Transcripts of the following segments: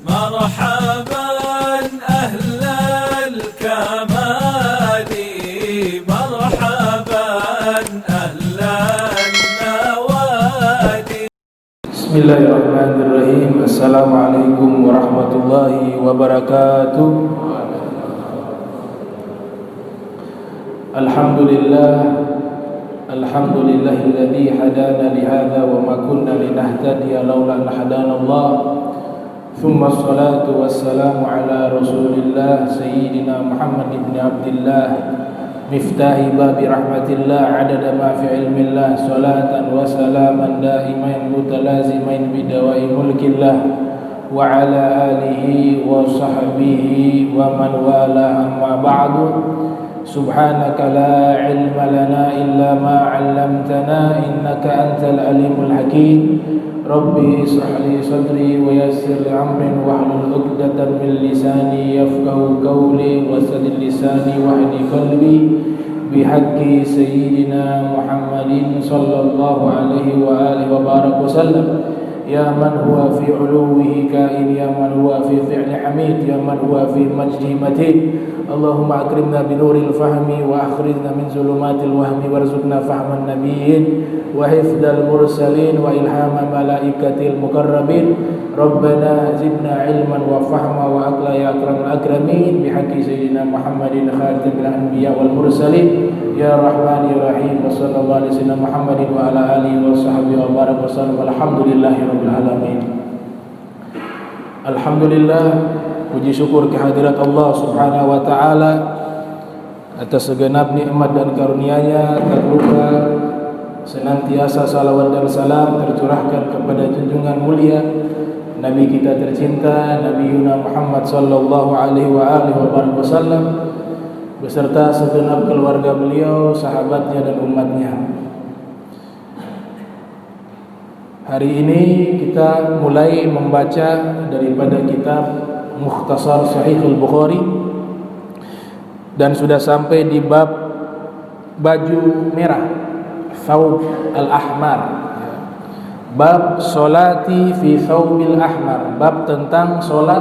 مرحبا أهل الكمال مرحبا أهل النوادي. بسم الله الرحمن الرحيم. السلام عليكم ورحمة الله وبركاته. الحمد لله الذي هدانا لهذا وما كنا لنهتدي لولا أن هدانا الله. ثم الصلاة والسلام على رسول الله سيدنا محمد بن عبد الله مفتاح باب رحمة الله عدد ما في علم الله صلاة وسلاما دائمين متلازمين بدواء ملك الله وعلى آله وصحبه ومن والاه. أما بعد سبحانك لا علم لنا إلا ما علمتنا إنك أنت العليم الحكيم. ربي اشرح لي صدري ويسر لي أمري واحلل عقدة من لساني يفقهوا قولي وسدد لساني واهد قلبي بحق سيدنا محمد صلى الله عليه وآله وبارك وسلم. يا من هو في علوه كائن يا من هو في فعل حميد يا من هو في مجده متين. اللهم أكرمنا بنور الفهم وأخرجنا من ظلمات الوهم وارزقنا فهم النبيين وحفظ المرسلين وإلهام ملائكة المقربين. ربنا زدنا علما وفهما وعقلا يا أكرم الأكرمين بحق سيدنا محمد خاتم الأنبياء والمرسلين يا رحمن يا رحيم. وصلى الله على سيدنا محمد وعلى آله وصحبه وبارك وسلم. الحمد لله رب العالمين. Alhamdulillah, puji syukur kehadirat Allah Subhanahu wa taala atas segenap nikmat dan karunia-Nya. Terlupa senantiasa salawat dan salam tercurahkan kepada junjungan mulia Nabi kita tercinta Nabi Muhammad sallallahu alaihi wasallam beserta segenap keluarga beliau, sahabatnya dan umatnya. Hari ini kita mulai membaca daripada kitab Mukhtasar Sahih Al-Bukhari dan sudah sampai di bab baju merah, thawb al-ahmar, bab solati fi thawbil ahmar, bab tentang solat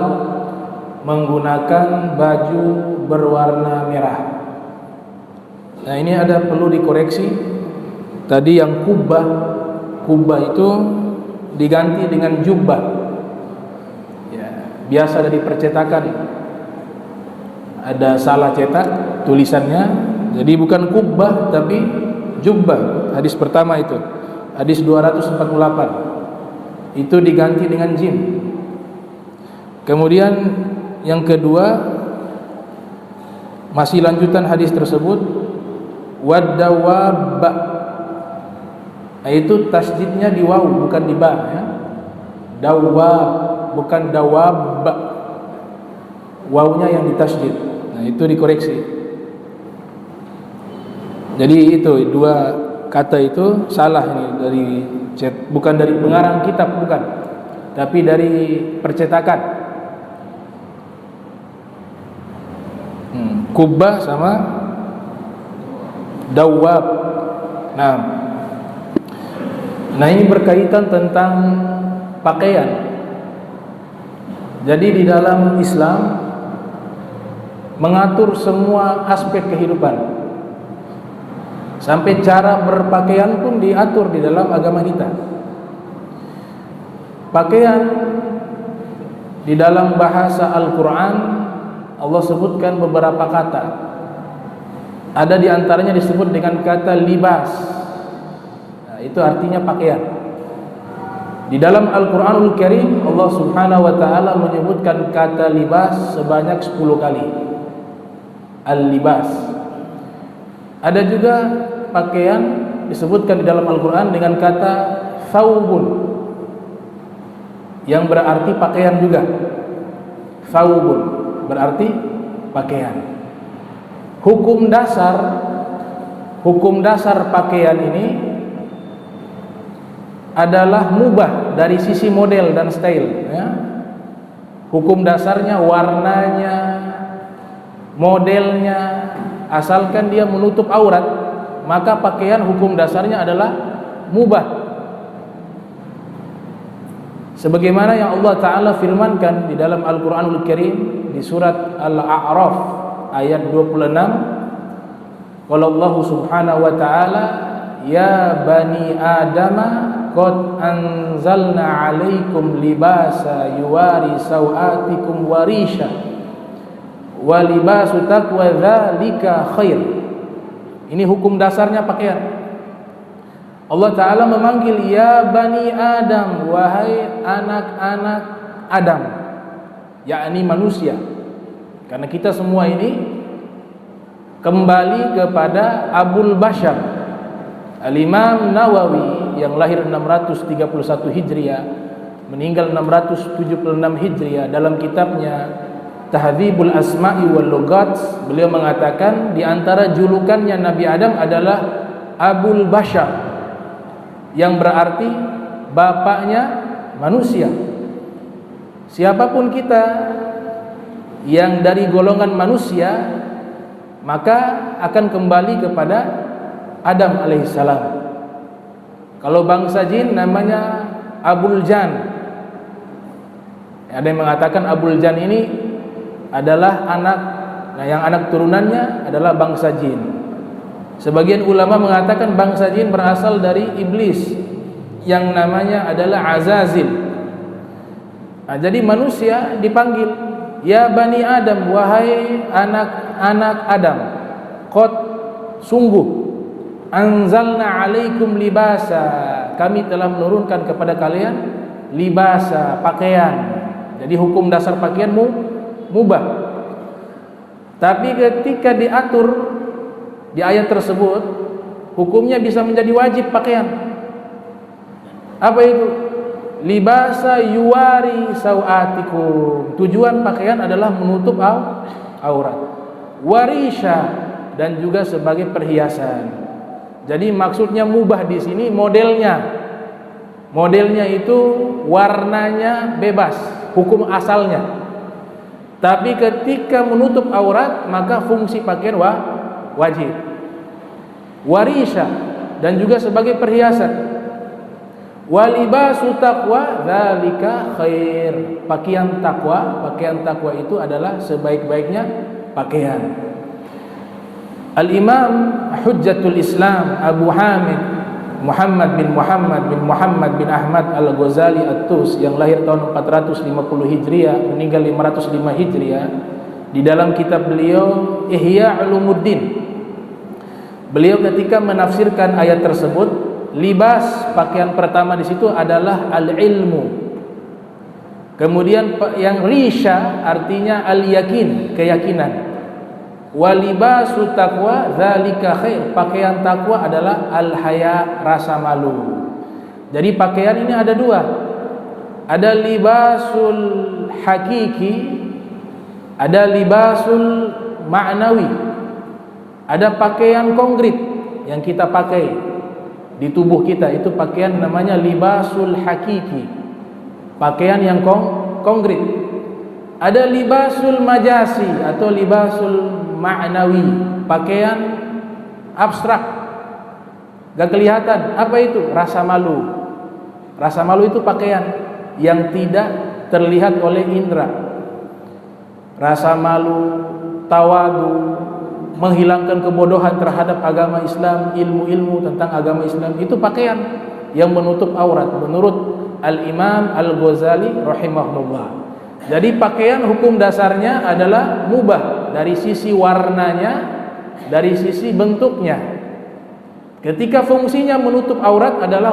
menggunakan baju berwarna merah. Nah, ini ada perlu dikoreksi. Tadi yang kubah itu diganti dengan jubbah. Ya, biasa dari percetakan ada salah cetak tulisannya, jadi bukan kubbah tapi jubbah. Hadis pertama itu, hadis 248 itu diganti dengan jim. Kemudian yang kedua, masih lanjutan hadis tersebut, wadawab. Nah, itu tasdidnya di waw bukan di ba, ya. Dawab bukan dawab, wawnya yang ditasdid. Nah, itu dikoreksi. Jadi itu dua kata itu salah ini dari bukan dari pengarang kitab, bukan, tapi dari percetakan. Kubah sama dawab. Nah, ini berkaitan tentang pakaian. Jadi di dalam Islam mengatur semua aspek kehidupan. Sampai cara berpakaian pun diatur di dalam agama kita. Pakaian di dalam bahasa Al-Quran Allah sebutkan beberapa kata. Ada di antaranya disebut dengan kata libas. Itu artinya pakaian. Di dalam Al-Quranul Karim Allah Subhanahu wa taala menyebutkan kata libas sebanyak 10 kali. Al-libas. Ada juga pakaian disebutkan di dalam Al-Quran dengan kata thawbun, yang berarti pakaian juga. Thawbun berarti pakaian. Hukum dasar pakaian ini adalah mubah dari sisi model dan style, ya. Hukum dasarnya, warnanya, modelnya, asalkan dia menutup aurat, maka pakaian hukum dasarnya adalah mubah. Sebagaimana yang Allah Ta'ala firmankan di dalam Al-Quranul Karim di surat Al-A'raf ayat 26, qala Allah Subhanahu wa Ta'ala, ya bani Adama qad anzalna 'alaikum libasa yuwari sawatikum warisha wa libasu taqwa dzalika khair. Ini hukum dasarnya pakaian. Allah Ta'ala memanggil ya bani Adam, wahai anak-anak Adam, yakni manusia, karena kita semua ini kembali kepada Abul Bashar Al-Imam Nawawi yang lahir 631 Hijriah, meninggal 676 Hijriah. Dalam kitabnya Tahdzibul Asma'i wal Lughat, beliau mengatakan di antara julukannya Nabi Adam adalah Abul Bashar, yang berarti bapaknya manusia. Siapapun kita yang dari golongan manusia, maka akan kembali kepada Adam alaihissalam. Kalau bangsa jin namanya Abul Jan. Ada yang mengatakan Abul Jan ini adalah yang anak turunannya adalah bangsa jin. Sebagian ulama mengatakan bangsa jin berasal dari iblis yang namanya adalah Azazil. Jadi manusia dipanggil ya bani Adam, wahai anak-anak Adam, qad sungguh anzalna 'alaikum libasa, kami telah menurunkan kepada kalian libasa, pakaian. Jadi hukum dasar pakaianmu mubah. Tapi ketika diatur di ayat tersebut, hukumnya bisa menjadi wajib pakaian. Apa itu? Libasa yuwari sawatikum. Tujuan pakaian adalah menutup aurat. Warisha, dan juga sebagai perhiasan. Jadi maksudnya mubah di sini modelnya. Modelnya itu warnanya bebas, hukum asalnya. Tapi ketika menutup aurat, maka fungsi pakaian wajib. Warisha, dan juga sebagai perhiasan. Walibasu taqwa dzalika khair. Pakaian takwa itu adalah sebaik-baiknya pakaian. Al-Imam Hujjatul Islam Abu Hamid Muhammad bin Ahmad Al-Ghazali At-Tus yang lahir tahun 450 Hijriah, meninggal 505 Hijriah, di dalam kitab beliau Ihya Ulumuddin, beliau ketika menafsirkan ayat tersebut, libas, pakaian pertama di situ adalah al-ilmu. Kemudian yang risha artinya al-yakin, keyakinan. Walibasu taqwa dzalika khair, pakaian takwa adalah al-haya, rasa malu. Jadi pakaian ini ada dua. Ada libasul hakiki, ada libasul ma'nawi. Ada pakaian konkret yang kita pakai di tubuh kita, itu pakaian namanya libasul hakiki, pakaian yang konkret. Ada libasul majasi atau libasul ma'nawi, pakaian abstrak, gak kelihatan. Apa itu? Rasa malu. Rasa malu itu pakaian yang tidak terlihat oleh indera. Rasa malu, tawadu, menghilangkan kebodohan terhadap agama Islam, ilmu-ilmu tentang agama Islam, itu pakaian yang menutup aurat menurut Al-Imam Al-Ghazali rahimahullah. Jadi pakaian hukum dasarnya adalah mubah dari sisi warnanya, dari sisi bentuknya. Ketika fungsinya menutup aurat adalah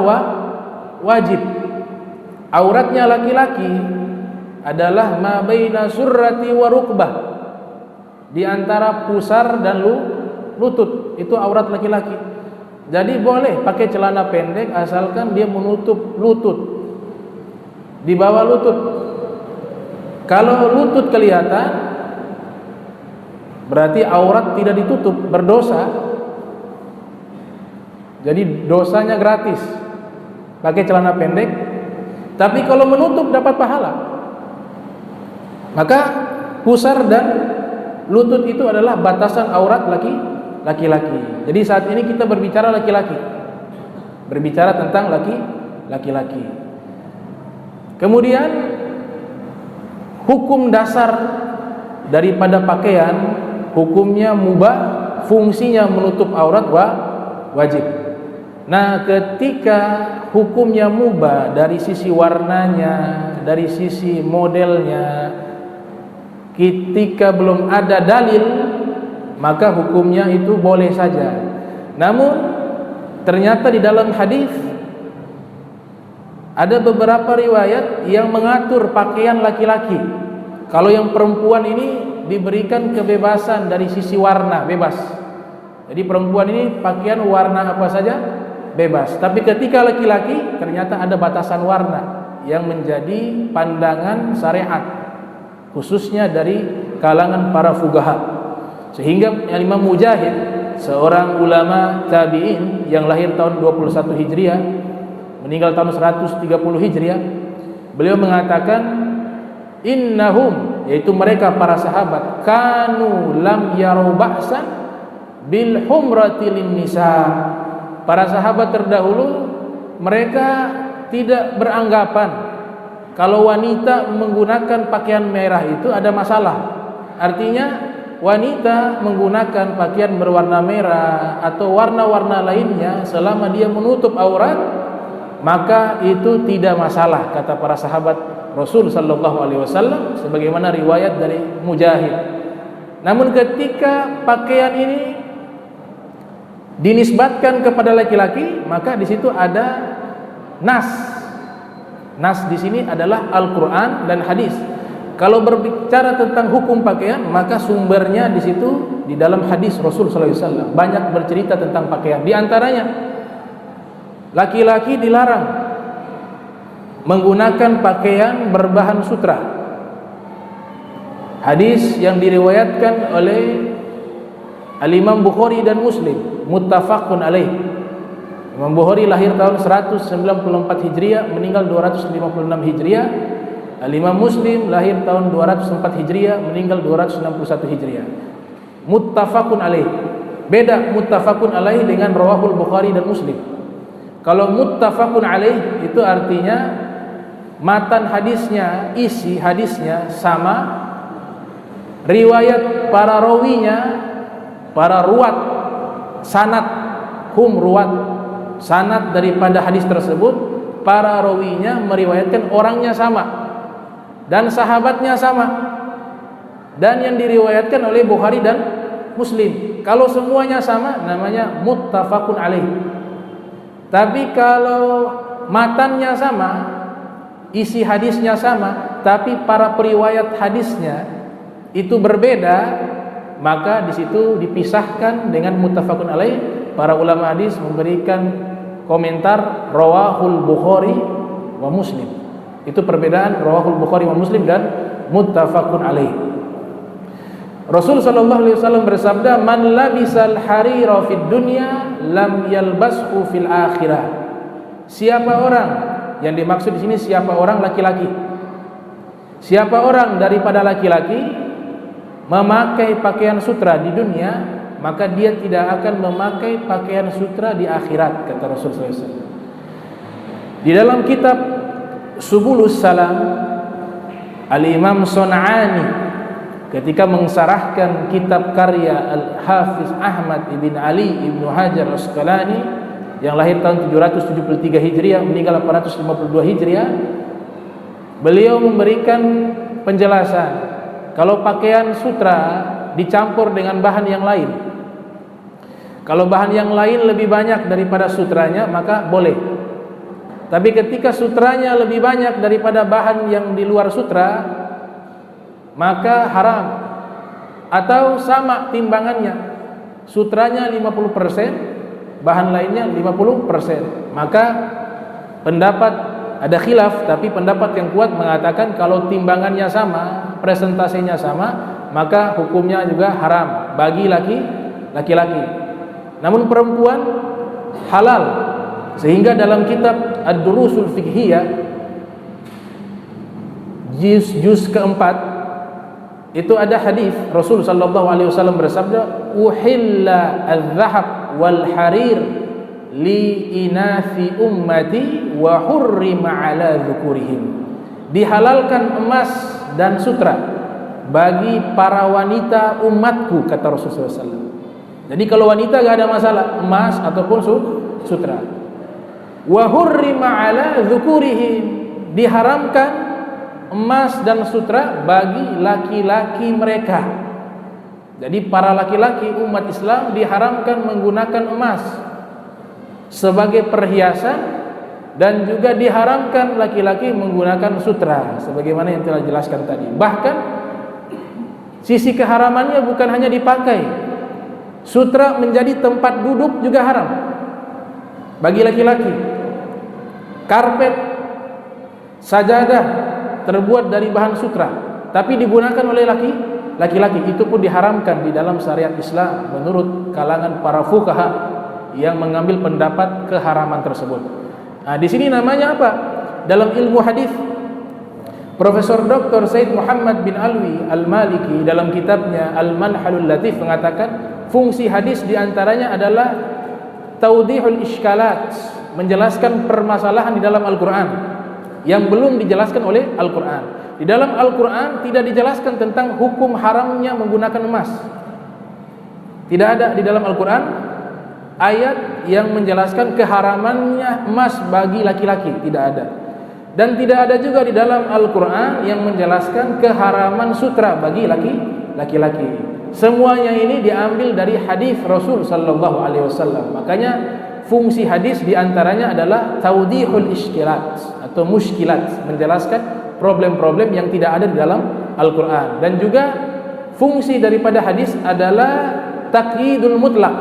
wajib. Auratnya laki-laki adalah ma baina surrati wa rukbah, di antara pusar dan lutut, itu aurat laki-laki. Jadi boleh pakai celana pendek asalkan dia menutup lutut, di bawah lutut. Kalau lutut kelihatan, berarti aurat tidak ditutup, berdosa. Jadi dosanya gratis pakai celana pendek. Tapi kalau menutup dapat pahala. Maka pusar dan lutut itu adalah batasan aurat laki-laki. Jadi saat ini kita berbicara laki-laki, berbicara tentang laki-laki. Kemudian hukum dasar daripada pakaian hukumnya mubah, fungsinya menutup aurat wajib. Nah, ketika hukumnya mubah dari sisi warnanya, dari sisi modelnya, ketika belum ada dalil, maka hukumnya itu boleh saja. Namun ternyata di dalam hadis ada beberapa riwayat yang mengatur pakaian laki-laki. Kalau yang perempuan ini diberikan kebebasan dari sisi warna, bebas. Jadi perempuan ini pakaian warna apa saja bebas. Tapi ketika laki-laki ternyata ada batasan warna yang menjadi pandangan syariat, khususnya dari kalangan para fuqaha. Sehingga Imam Mujahid, seorang ulama tabi'in yang lahir tahun 21 Hijriah, meninggal tahun 130 Hijriah, beliau mengatakan, innahum, yaitu mereka para sahabat, kanu lam yaru ba'san bil humrati lin nisa. Para sahabat terdahulu mereka tidak beranggapan kalau wanita menggunakan pakaian merah itu ada masalah. Artinya wanita menggunakan pakaian berwarna merah atau warna-warna lainnya selama dia menutup aurat, maka itu tidak masalah, kata para sahabat Rasul sallallahu alaihi wasallam, sebagaimana riwayat dari Mujahid. Namun ketika pakaian ini dinisbatkan kepada laki-laki, maka di situ ada nas. Nas di sini adalah Al-Qur'an dan hadis. Kalau berbicara tentang hukum pakaian, maka sumbernya di situ di dalam hadis Rasul sallallahu alaihi wasallam. Banyak bercerita tentang pakaian. Di antaranya laki-laki dilarang menggunakan pakaian berbahan sutra. Hadis yang diriwayatkan oleh Al-Imam Bukhari dan Muslim, muttafaqun alaih. Imam Bukhari lahir tahun 194 Hijriah, meninggal 256 Hijriah. Al-Imam Muslim lahir tahun 204 Hijriah, meninggal 261 Hijriah. Muttafaqun alaih. Beda muttafaqun alaih dengan rawahul Bukhari dan Muslim. Kalau muttafaqun alaih itu artinya matan hadisnya, isi hadisnya sama, riwayat para rawinya, para ruwat, sanad, ruwat, sanad daripada hadis tersebut, para rawinya meriwayatkan orangnya sama dan sahabatnya sama, dan yang diriwayatkan oleh Bukhari dan Muslim. Kalau semuanya sama namanya muttafaqun alaih. Tapi kalau matannya sama, isi hadisnya sama, tapi para periwayat hadisnya itu berbeda, maka di situ dipisahkan dengan muttafaqun alaih. Para ulama hadis memberikan komentar rawahul Bukhari wa Muslim. Itu perbedaan rawahul Bukhari wa Muslim dan muttafaqun alaih. Rasul sallallahu alaihi wasallam bersabda, "Man labisal harira fid dunya lam yalbashu fil akhirah." Siapa orang, yang dimaksud di sini siapa orang? Laki-laki. Siapa orang daripada laki-laki memakai pakaian sutra di dunia, maka dia tidak akan memakai pakaian sutra di akhirat, kata Rasul sallallahu alaihi wasallam. Di dalam kitab Subulus Salam, Al-Imam Sun'ani ketika mensyarahkan kitab karya Al-Hafiz Ahmad ibn Ali ibn Hajar Asqalani yang lahir tahun 773 Hijriah, meninggal 852 Hijriah, beliau memberikan penjelasan kalau pakaian sutra dicampur dengan bahan yang lain. Kalau bahan yang lain lebih banyak daripada sutranya, maka boleh. Tapi ketika sutranya lebih banyak daripada bahan yang di luar sutra, maka haram. Atau sama timbangannya, sutranya 50%, bahan lainnya 50%, maka pendapat ada khilaf, tapi pendapat yang kuat mengatakan kalau timbangannya sama, presentasinya sama, maka hukumnya juga haram bagi laki-laki. Namun perempuan halal. Sehingga dalam kitab Ad-Durusul Fiqhiyah juz keempat itu ada hadis Rasul sallallahu alaihi wasallam bersabda, "Uhilla adz-dzahab wal harir li inathi ummati wa hurrima ala dzukurihim." dihalalkan emas dan sutra bagi para wanita umatku, kata Rasulullah SAW. Jadi kalau wanita gak ada masalah, emas ataupun sutra. Wa hurrima ala dzukurihim, diharamkan emas dan sutra bagi laki-laki mereka. Jadi para laki-laki umat Islam diharamkan menggunakan emas sebagai perhiasan, dan juga diharamkan laki-laki menggunakan sutra sebagaimana yang telah dijelaskan tadi. Bahkan sisi keharamannya bukan hanya dipakai, sutra menjadi tempat duduk juga haram bagi laki-laki. Karpet, sajadah terbuat dari bahan sutra tapi digunakan oleh laki-laki, itu pun diharamkan di dalam syariat Islam menurut kalangan para fuqaha yang mengambil pendapat keharaman tersebut. Nah, di sini namanya apa? Dalam ilmu hadis, Profesor Dr. Said Muhammad bin Alwi Al-Maliki dalam kitabnya Al-Manhalul Latif mengatakan fungsi hadis diantaranya adalah taudihul iskalat, menjelaskan permasalahan di dalam Al-Quran yang belum dijelaskan oleh Al-Quran. Di dalam Al-Quran tidak dijelaskan tentang hukum haramnya menggunakan emas. Tidak ada di dalam Al-Quran ayat yang menjelaskan keharamannya emas bagi laki-laki, tidak ada. Dan tidak ada juga di dalam Al-Quran yang menjelaskan keharaman sutra bagi laki-laki. Semuanya ini diambil dari hadis Rasul sallallahu alaihi wasallam. Makanya fungsi hadis diantaranya adalah taudihul iskilat atau muskilat, menjelaskan problem-problem yang tidak ada di dalam Al-Quran. Dan juga fungsi daripada hadis adalah taqyidul mutlak.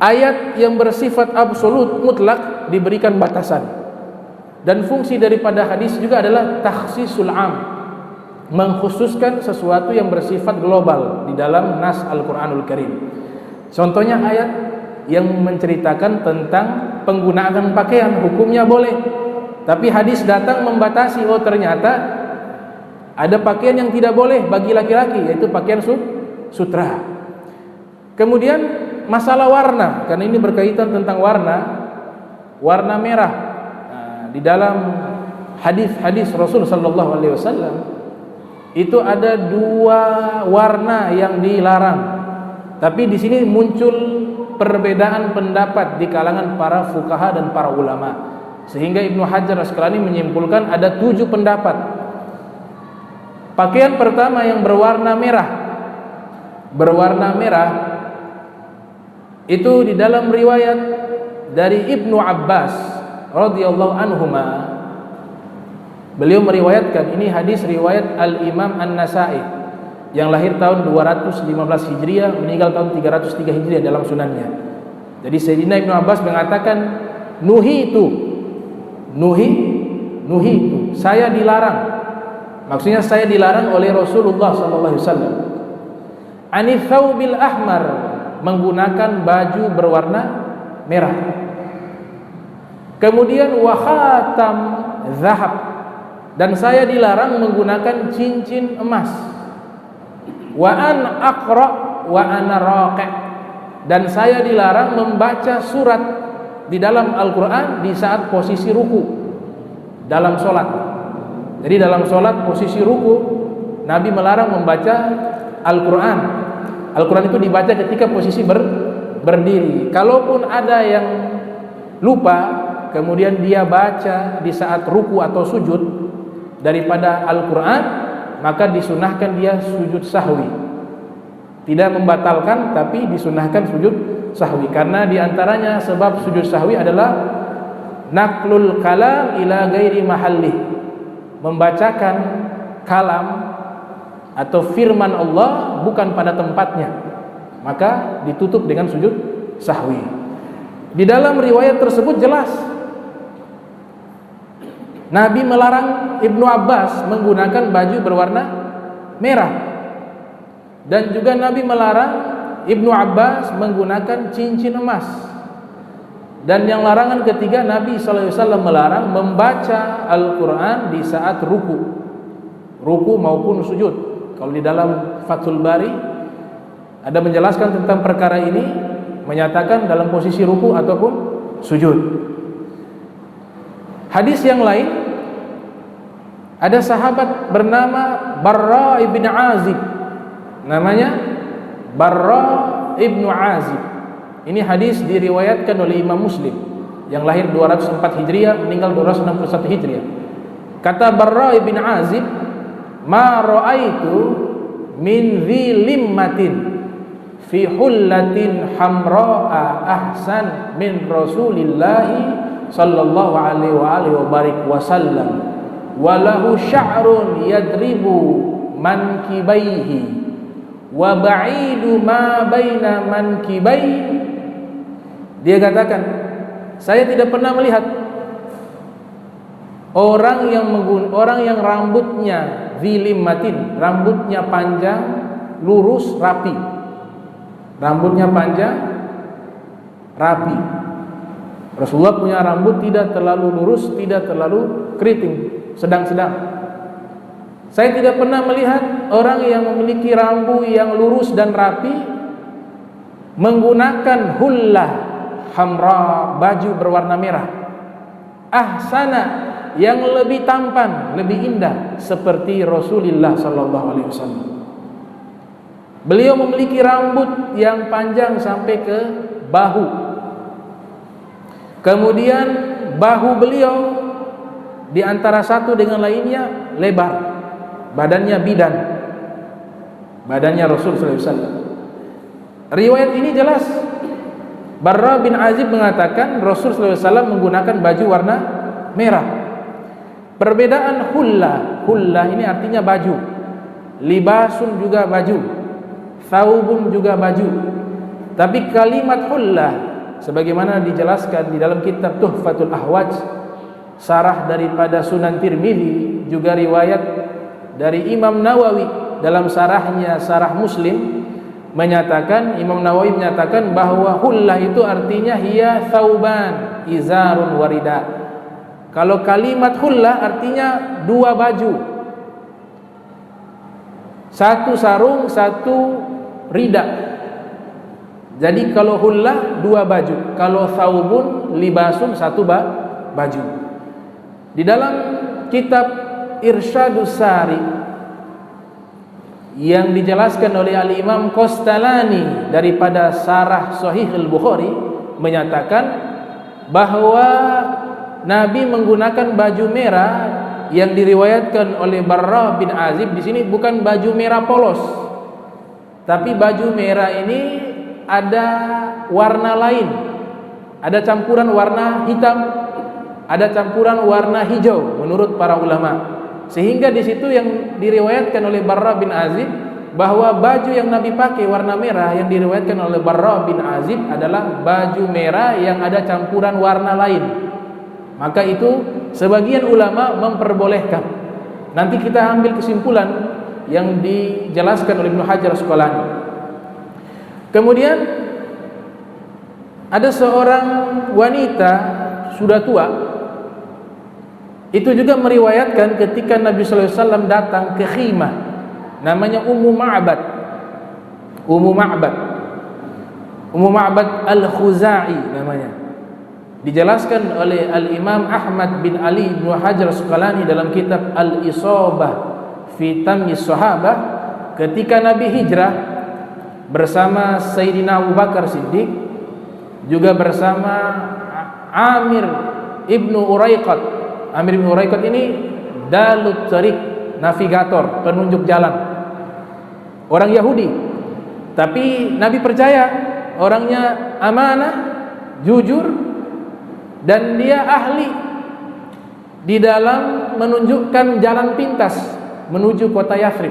Ayat yang bersifat absolut mutlak diberikan batasan. Dan fungsi daripada hadis juga adalah takhsisul am, mengkhususkan sesuatu yang bersifat global di dalam nas Al-Quranul Karim. Contohnya ayat yang menceritakan tentang penggunaan pakaian, hukumnya boleh. Tapi hadis datang membatasi, oh ternyata ada pakaian yang tidak boleh bagi laki-laki, yaitu pakaian sutra. Kemudian masalah warna, karena ini berkaitan tentang warna merah. Nah, di dalam hadis Rasul sallallahu alaihi wasallam itu ada dua warna yang dilarang. Tapi di sini muncul perbedaan pendapat di kalangan para fuqaha dan para ulama. Sehingga Ibnu Hajar Asqalani menyimpulkan ada 7 pendapat. Pakaian pertama yang berwarna merah itu di dalam riwayat dari Ibnu Abbas radhiyallahu anhuma, beliau meriwayatkan, ini hadis riwayat Al-Imam An-Nasa'i yang lahir tahun 215 Hijriah, meninggal tahun 303 Hijriah dalam sunannya. Jadi Sayyidina Ibnu Abbas mengatakan nuhitu, saya dilarang. Maksudnya saya dilarang oleh Rasulullah sallallahu alaihi wasallam. Anith thawbil ahmar, menggunakan baju berwarna merah. Kemudian wa khatam zahab, dan saya dilarang menggunakan cincin emas. Wa an aqra wa ana raqi, dan saya dilarang membaca surat di dalam Al-Quran di saat posisi ruku dalam sholat. Jadi dalam sholat posisi ruku Nabi melarang membaca Al-Quran. Al-Quran itu dibaca ketika posisi berdiri. Kalaupun ada yang lupa kemudian dia baca di saat ruku atau sujud daripada Al-Quran, maka disunahkan dia sujud sahwi. Tidak membatalkan, tapi disunahkan sujud sahwi. Karena diantaranya sebab sujud sahwi adalah naklul kalam ila ghairi mahallih, membacakan kalam atau firman Allah bukan pada tempatnya, maka ditutup dengan sujud sahwi. Di dalam riwayat tersebut jelas Nabi melarang Ibnu Abbas menggunakan baju berwarna merah, dan juga Nabi melarang Ibnu Abbas menggunakan cincin emas. Dan yang larangan ketiga, Nabi SAW melarang membaca Al-Quran di saat ruku maupun sujud. Kalau di dalam Fathul Bari ada menjelaskan tentang perkara ini, menyatakan dalam posisi ruku ataupun sujud. Hadis yang lain Ada sahabat bernama Barra ibn Azib. Namanya Barra ibn Azib. Ini hadis diriwayatkan oleh Imam Muslim yang lahir 204 Hijriah, meninggal 261 Hijriah. Kata Barra ibn Azib, "Ma ra'aitu min dhi limmatin fi hullatin hamra'a ahsan min Rasulillahi sallallahu alaihi wa alihi wa barik wasallam wa lahu sya'run yadribu mankibaihi wa ba'idu ma baina mankibaihi." Dia katakan, saya tidak pernah melihat orang yang rambutnya zilimmatin, rambutnya panjang, lurus, rapi. Rambutnya panjang, rapi. Rasulullah punya rambut tidak terlalu lurus, tidak terlalu keriting, sedang-sedang. Saya tidak pernah melihat orang yang memiliki rambut yang lurus dan rapi menggunakan hullah hamra, baju berwarna merah, ahsana, yang lebih tampan, lebih indah seperti Rasulullah sallallahu alaihi wasallam. Beliau memiliki rambut yang panjang sampai ke bahu. Kemudian bahu beliau di antara satu dengan lainnya lebar. Badannya bidan. Badannya Rasul sallallahu alaihi wasallam. Riwayat ini jelas. Barra bin Azib mengatakan Rasul sallallahu alaihi wasallam menggunakan baju warna merah. Perbedaan hullah ini artinya baju. Libasun juga baju. Thawbun juga baju. Tapi kalimat hullah sebagaimana dijelaskan di dalam kitab Tuhfatul Ahwaj, sarah daripada Sunan Tirmidzi, juga riwayat dari Imam Nawawi dalam sarahnya Sarah Muslim, Imam Nawawi menyatakan bahwa hullah itu artinya hiya thauban izarun warida. Kalau kalimat hullah artinya dua baju, satu sarung, satu rida. Jadi kalau hullah dua baju, kalau thaubun libasun satu baju. Di dalam kitab Irsyadus Sari yang dijelaskan oleh Al-Imam Qastalani daripada Sarah Sahih Al-Bukhari menyatakan bahwa Nabi menggunakan baju merah yang diriwayatkan oleh Barra bin Azib. Di sini bukan baju merah polos, tapi baju merah ini ada warna lain, ada campuran warna hitam, ada campuran warna hijau menurut para ulama. Sehingga di situ yang diriwayatkan oleh Barra bin Azib bahwa baju yang Nabi pakai warna merah yang diriwayatkan oleh Barra bin Azib adalah baju merah yang ada campuran warna lain. Maka itu sebagian ulama memperbolehkan. Nanti kita ambil kesimpulan yang dijelaskan oleh Ibnu Hajar Asqalani. Kemudian ada seorang wanita sudah tua, itu juga meriwayatkan ketika Nabi sallallahu alaihi wasallam datang ke khimah, namanya Ummu Ma'bad Al-Khuzai namanya. Dijelaskan oleh Al-Imam Ahmad bin Ali bin Hajar Asqalani dalam kitab Al-Isabah fi Tamyiz Sahabah, ketika Nabi hijrah bersama Sayyidina Abu Bakar Siddiq, juga bersama Amir ibnu Uraiqat. Amir ibnu Uraiqat ini dalut tariq, navigator, penunjuk jalan, orang Yahudi. Tapi Nabi percaya orangnya amanah, jujur, dan dia ahli di dalam menunjukkan jalan pintas menuju kota Yathrib.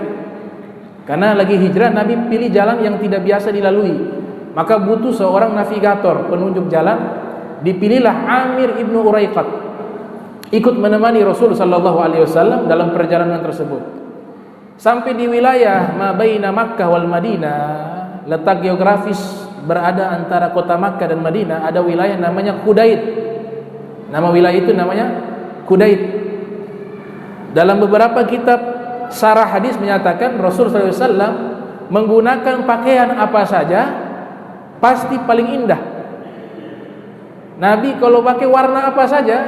Karena lagi hijrah, Nabi pilih jalan yang tidak biasa dilalui, maka butuh seorang navigator, penunjuk jalan. Dipilihlah Amir ibnu Uraiqat, ikut menemani Rasul sallallahu alaihi wasallam dalam perjalanan tersebut. Sampai di wilayah Mabaina Makkah wal Madinah, letak geografis berada antara kota Makkah dan Madinah, ada wilayah namanya Kudaid. Nama wilayah itu namanya Kudaid. Dalam beberapa kitab sarah hadis menyatakan Rasul sallallahu alaihi wasallam menggunakan pakaian apa saja pasti paling indah. Nabi kalau pakai warna apa saja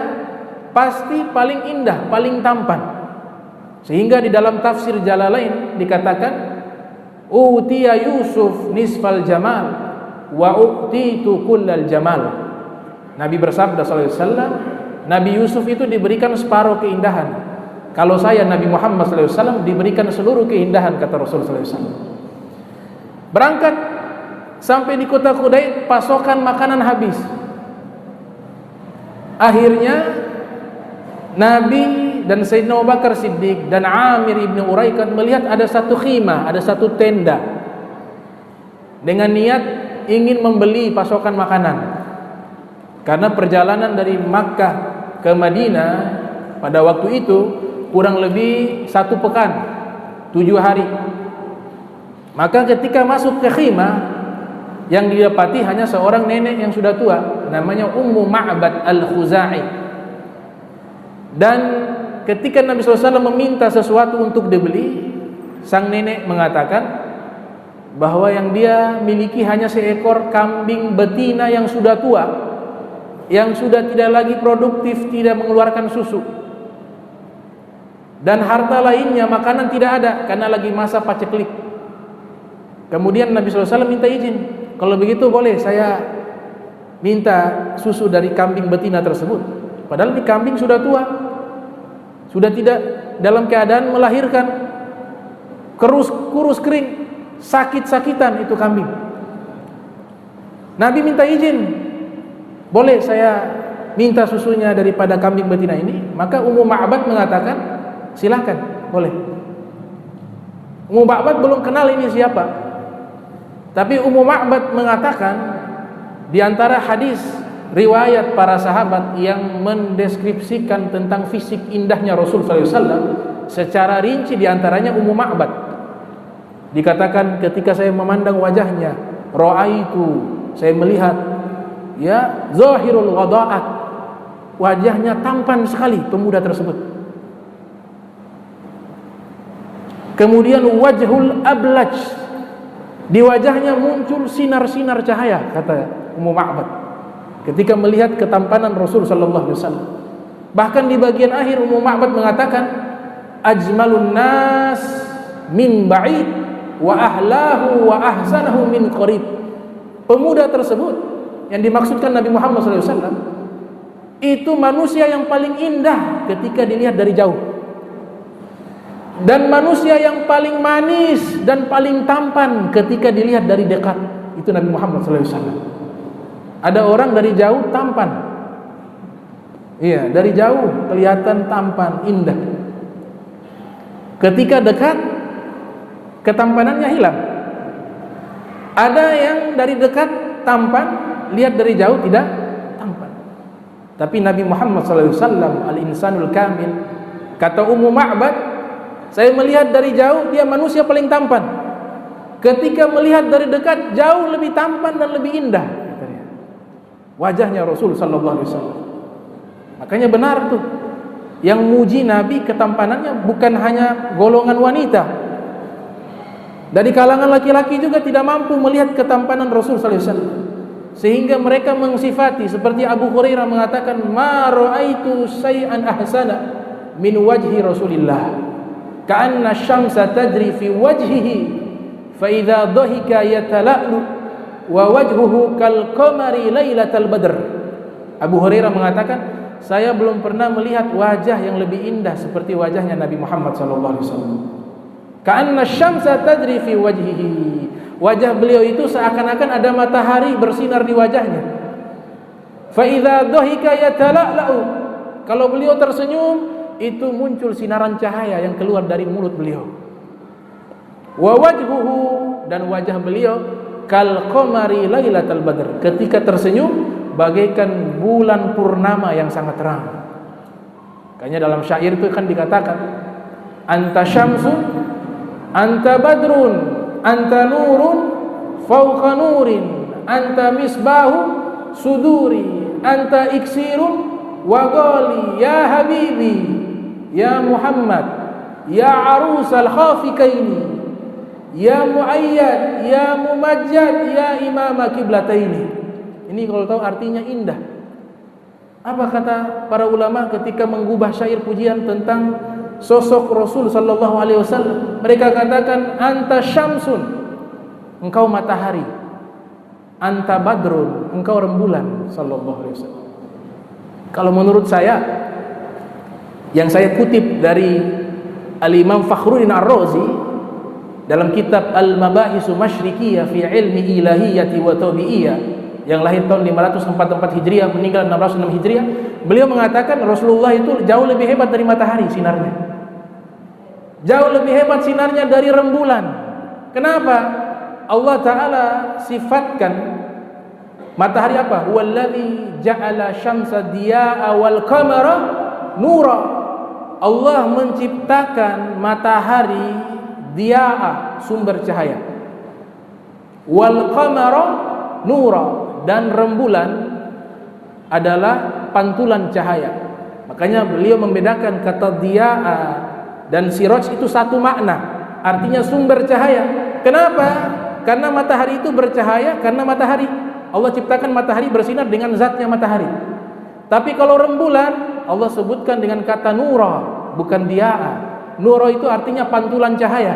pasti paling indah, paling tampan. Sehingga di dalam tafsir Jalalain dikatakan utiya Yusuf nisfal jamal wa utitu kullal jamal. Nabi bersabda sallallahu alaihi wasallam, Nabi Yusuf itu diberikan separuh keindahan. Kalau saya Nabi Muhammad sallallahu alaihi wasallam diberikan seluruh keindahan, kata Rasulullah sallallahu alaihi wasallam. Berangkat sampai di kota Qudait, pasokan makanan habis. Akhirnya Nabi dan Sayyidina Abu Bakar Siddiq dan Amir ibn Uraiqat melihat ada satu khimah, ada satu tenda, dengan niat ingin membeli pasokan makanan. Karena perjalanan dari Makkah ke Madinah pada waktu itu kurang lebih 1 pekan, 7 hari. Maka ketika masuk ke khimah, yang didapati hanya seorang nenek yang sudah tua, namanya Ummu Ma'bad Al-Khuzai. Dan ketika Nabi SAW meminta sesuatu untuk dibeli, sang nenek mengatakan bahwa yang dia miliki hanya seekor kambing betina yang sudah tua, yang sudah tidak lagi produktif, tidak mengeluarkan susu, dan harta lainnya, makanan tidak ada karena lagi masa paceklik. Kemudian Nabi SAW minta izin, kalau begitu boleh saya minta susu dari kambing betina tersebut. Padahal di kambing sudah tua, sudah tidak dalam keadaan melahirkan, kurus kering, sakit-sakitan itu kambing. Nabi minta izin, boleh saya minta susunya daripada kambing betina ini? Maka Ummu Ma'bad mengatakan, silakan, boleh. Ummu Ma'bad belum kenal ini siapa, tapi Ummu Ma'bad mengatakan di antara hadis riwayat para sahabat yang mendeskripsikan tentang fisik indahnya Rasul sallallahu alaihi wasallam secara rinci, di antaranya Ummu Ma'bad. Dikatakan ketika saya memandang wajahnya, ra'aitu, saya melihat ya zahirul wada'at, wajahnya tampan sekali pemuda tersebut. Kemudian wajhul ablaj, di wajahnya muncul sinar-sinar cahaya, kata Ummu Ma'bad ketika melihat ketampanan Rasul sallallahu alaihi wasallam. Bahkan di bagian akhir Ummu Ma'bad mengatakan ajmalun nas min ba'id wa ahlahu wa ahsanahu min qarib. Pemuda tersebut yang dimaksudkan Nabi Muhammad sallallahu alaihi wasallam itu manusia yang paling indah ketika dilihat dari jauh, dan manusia yang paling manis dan paling tampan ketika dilihat dari dekat. Itu Nabi Muhammad sallallahu alaihi wasallam. Ada orang dari jauh tampan, iya, dari jauh kelihatan tampan, indah. Ketika dekat, ketampanannya hilang. Ada yang dari dekat tampan, lihat dari jauh tidak tampan. Tapi Nabi Muhammad SAW, al-insanul kamil, kata Ummu Ma'bad, saya melihat dari jauh, dia manusia paling tampan. Ketika melihat dari dekat, jauh lebih tampan dan lebih indah wajahnya Rasul sallallahu alaihi wasallam. Makanya benar tuh, yang muji Nabi ketampanannya bukan hanya golongan wanita. Dari kalangan laki-laki juga tidak mampu melihat ketampanan Rasul sallallahu alaihi wasallam. Sehingga mereka mensifati, seperti Abu Hurairah mengatakan, ma ra'aitu syai'an ahsana min wajhi Rasulillah, ka'anna syamsa tajri fi wajhihi fa idza dhahika yatala'lu wa wajhuhu kal qamari lailatal badr. Abu Hurairah mengatakan, saya belum pernah melihat wajah yang lebih indah seperti wajahnya Nabi Muhammad sallallahu alaihi wasallam. Ka'anna syamsa tajri fi wajhihi. Wajah beliau itu seakan-akan ada matahari bersinar di wajahnya. Fa idza dhahika yatala'u. Kalau beliau tersenyum, itu muncul sinaran cahaya yang keluar dari mulut beliau. Wa wajhuhu, dan wajah beliau kal qamari lailatal badr, ketika tersenyum bagaikan bulan purnama yang sangat terang. Makanya dalam syair itu kan dikatakan, anta syamsun anta badrun anta nurun fauqa nurin anta misbahu suduri anta iksirun wa ghali ya habibi ya Muhammad ya arusal khafikaini ya muayyad, ya mumajjad, ya imama kiblataini. Ini kalau tahu artinya indah. Apa kata para ulama ketika menggubah syair pujian tentang sosok Rasul sallallahu alaihi wasallam. Mereka katakan anta syamsun, engkau matahari, anta badrun, engkau rembulan sallallahu alaihi wasallam. Kalau menurut saya, yang saya kutip dari Al-Imam Fakhruddin Ar-Razi dalam kitab Al-Mabahisu Masyrikiyah fi Ilmi Ilahiyyati wa Tabi'iyah, yang lahir tahun 544 Hijriah, meninggal 606 Hijriah, beliau mengatakan Rasulullah itu jauh lebih hebat dari matahari sinarnya, jauh lebih hebat sinarnya dari rembulan. Kenapa? Allah Ta'ala sifatkan matahari apa? Huwallazi ja'ala syamsa diya'a wal qamara nura. Allah menciptakan matahari diya'a, sumber cahaya, wal qamara nura, dan rembulan adalah pantulan cahaya. Makanya beliau membedakan kata diya'a dan siraj itu satu makna, artinya sumber cahaya. Kenapa? Karena matahari itu bercahaya karena matahari. Allah ciptakan matahari bersinar dengan zatnya matahari. Tapi kalau rembulan, Allah sebutkan dengan kata nura, bukan diya'a. Nura itu artinya pantulan cahaya.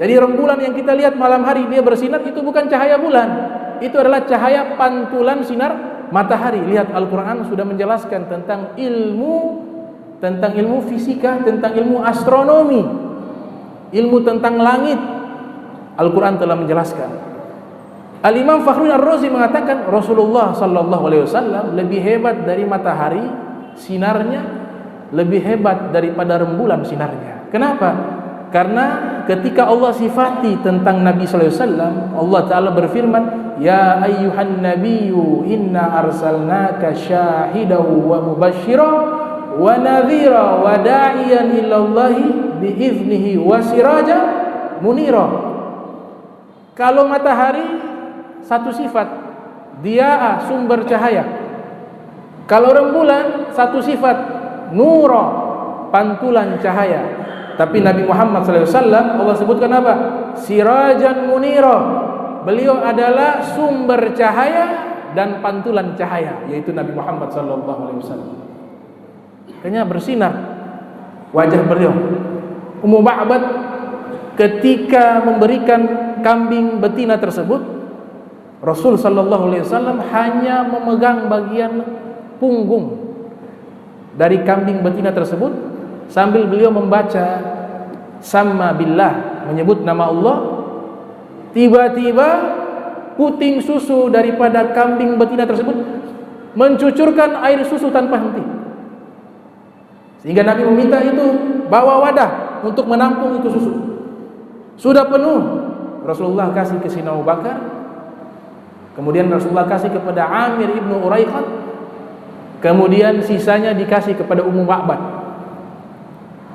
Jadi rembulan yang kita lihat malam hari dia bersinar itu bukan cahaya bulan, itu adalah cahaya pantulan sinar matahari. Lihat, Al-Quran sudah menjelaskan tentang ilmu fisika, tentang ilmu astronomi, ilmu tentang langit. Al-Quran telah menjelaskan. Al-Imam Fakhruddin Ar-Razi mengatakan Rasulullah sallallahu alaihi wasallam lebih hebat dari matahari sinarnya, lebih hebat daripada rembulan sinarnya. Kenapa? Karena ketika Allah sifati tentang Nabi sallallahu alaihi wasallam, Allah Ta'ala berfirman, ya ayyuhan nabiyyu inna arsalnaka syahidan wa mubasysyiran wa nadhira wa da'iyan ilallahi biiznihi wa sirajan munira. Kalau matahari satu sifat, dia sumber cahaya. Kalau rembulan satu sifat, nura, pantulan cahaya. Tapi Nabi Muhammad SAW Allah sebutkan apa? Sirajan munira. Beliau adalah sumber cahaya dan pantulan cahaya, yaitu Nabi Muhammad SAW. Kayaknya bersinar wajah beliau. Ummu Ma'bad ketika memberikan kambing betina tersebut, Rasul sallallahu alaihi wasallam hanya memegang bagian punggung dari kambing betina tersebut sambil beliau membaca sama billah, menyebut nama Allah. Tiba-tiba puting susu daripada kambing betina tersebut mencucurkan air susu tanpa henti, sehingga Nabi meminta itu bawa wadah untuk menampung itu susu. Sudah penuh, Rasulullah kasih ke Sayyidina Abu Bakar, kemudian Rasulullah kasih kepada Amir ibnu Uraiqat, kemudian sisanya dikasih kepada Ummu Ma'bad.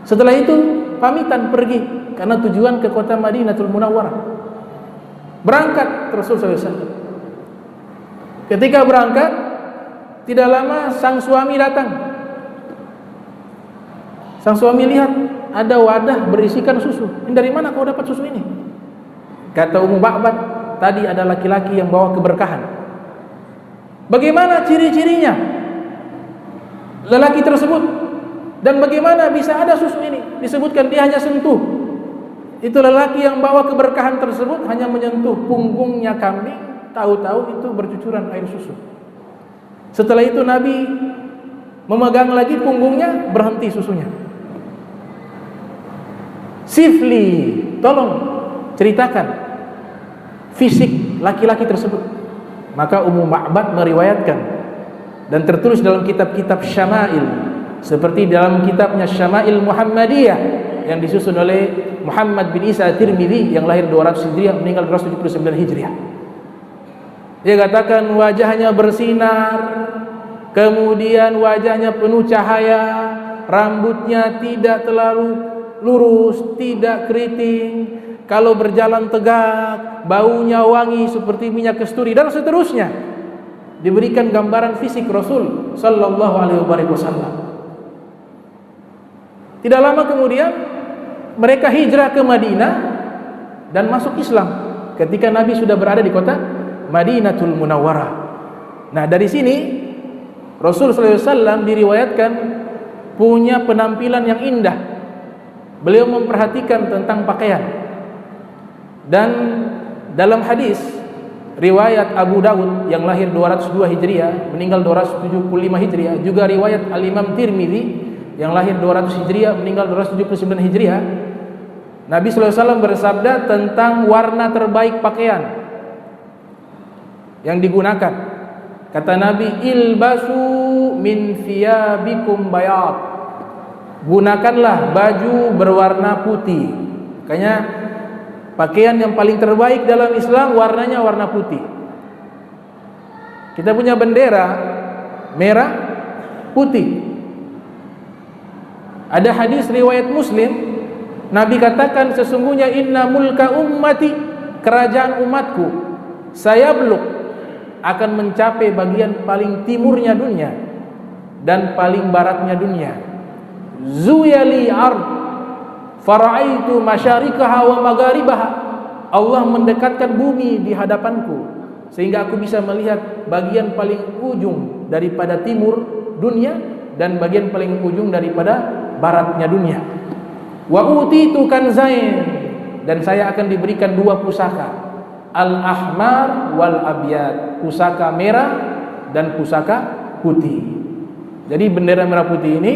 Setelah itu pamitan pergi karena tujuan ke kota Madinatul Munawwarah. Berangkat Rasulullah SAW. Ketika berangkat, tidak lama sang suami datang. Sang suami lihat ada wadah berisikan susu. Ini dari mana kau dapat susu ini? Kata Ummu Ma'bad, tadi ada laki-laki yang bawa keberkahan. Bagaimana ciri-cirinya lelaki tersebut, dan bagaimana bisa ada susu ini? Disebutkan dia hanya sentuh. Itu lelaki yang bawa keberkahan tersebut hanya menyentuh punggungnya kambing, tahu-tahu itu bercucuran air susu. Setelah itu Nabi memegang lagi punggungnya, berhenti susunya. Sifli, tolong ceritakan fisik laki-laki tersebut. Maka Ummu Ma'bad meriwayatkan, dan tertulis dalam kitab-kitab Syama'il, seperti dalam kitabnya Syama'il Muhammadiyah yang disusun oleh Muhammad bin Isa Tirmidzi yang lahir 200 Hijriah, meninggal 279 Hijriah. Dia katakan wajahnya bersinar, kemudian wajahnya penuh cahaya, rambutnya tidak terlalu lurus, tidak keriting, kalau berjalan tegak, baunya wangi seperti minyak kasturi, dan seterusnya. Diberikan gambaran fisik Rasul sallallahu alaihi wasallam. Tidak lama kemudian mereka hijrah ke Madinah dan masuk Islam ketika Nabi sudah berada di kota Madinatul Munawwarah. Nah, dari sini Rasul sallallahu alaihi wasallam diriwayatkan punya penampilan yang indah. beliau memperhatikan tentang pakaian. Dan dalam hadis riwayat Abu Dawud yang lahir 202 Hijriah, meninggal 275 Hijriah, juga riwayat Al-Imam Tirmidzi yang lahir 200 Hijriah, meninggal 279 Hijriah, Nabi SAW bersabda tentang warna terbaik pakaian yang digunakan. Kata Nabi, ilbasu min thiyabikum bayad, gunakanlah baju berwarna putih. Makanya pakaian yang paling terbaik dalam Islam warnanya warna putih. Kita punya bendera merah putih. Ada hadis riwayat Muslim, Nabi katakan sesungguhnya inna mulka ummati, kerajaan umatku, saya belum akan mencapai bagian paling timurnya dunia dan paling baratnya dunia. Zuyali ard fara'aitu masyarikaha wa magharibaha, Allah mendekatkan bumi di hadapanku sehingga aku bisa melihat bagian paling ujung daripada timur dunia dan bagian paling ujung daripada baratnya dunia. Wa utitu kanzain, dan saya akan diberikan dua pusaka, al-ahmar wal abyad, pusaka merah dan pusaka putih. Jadi bendera merah putih ini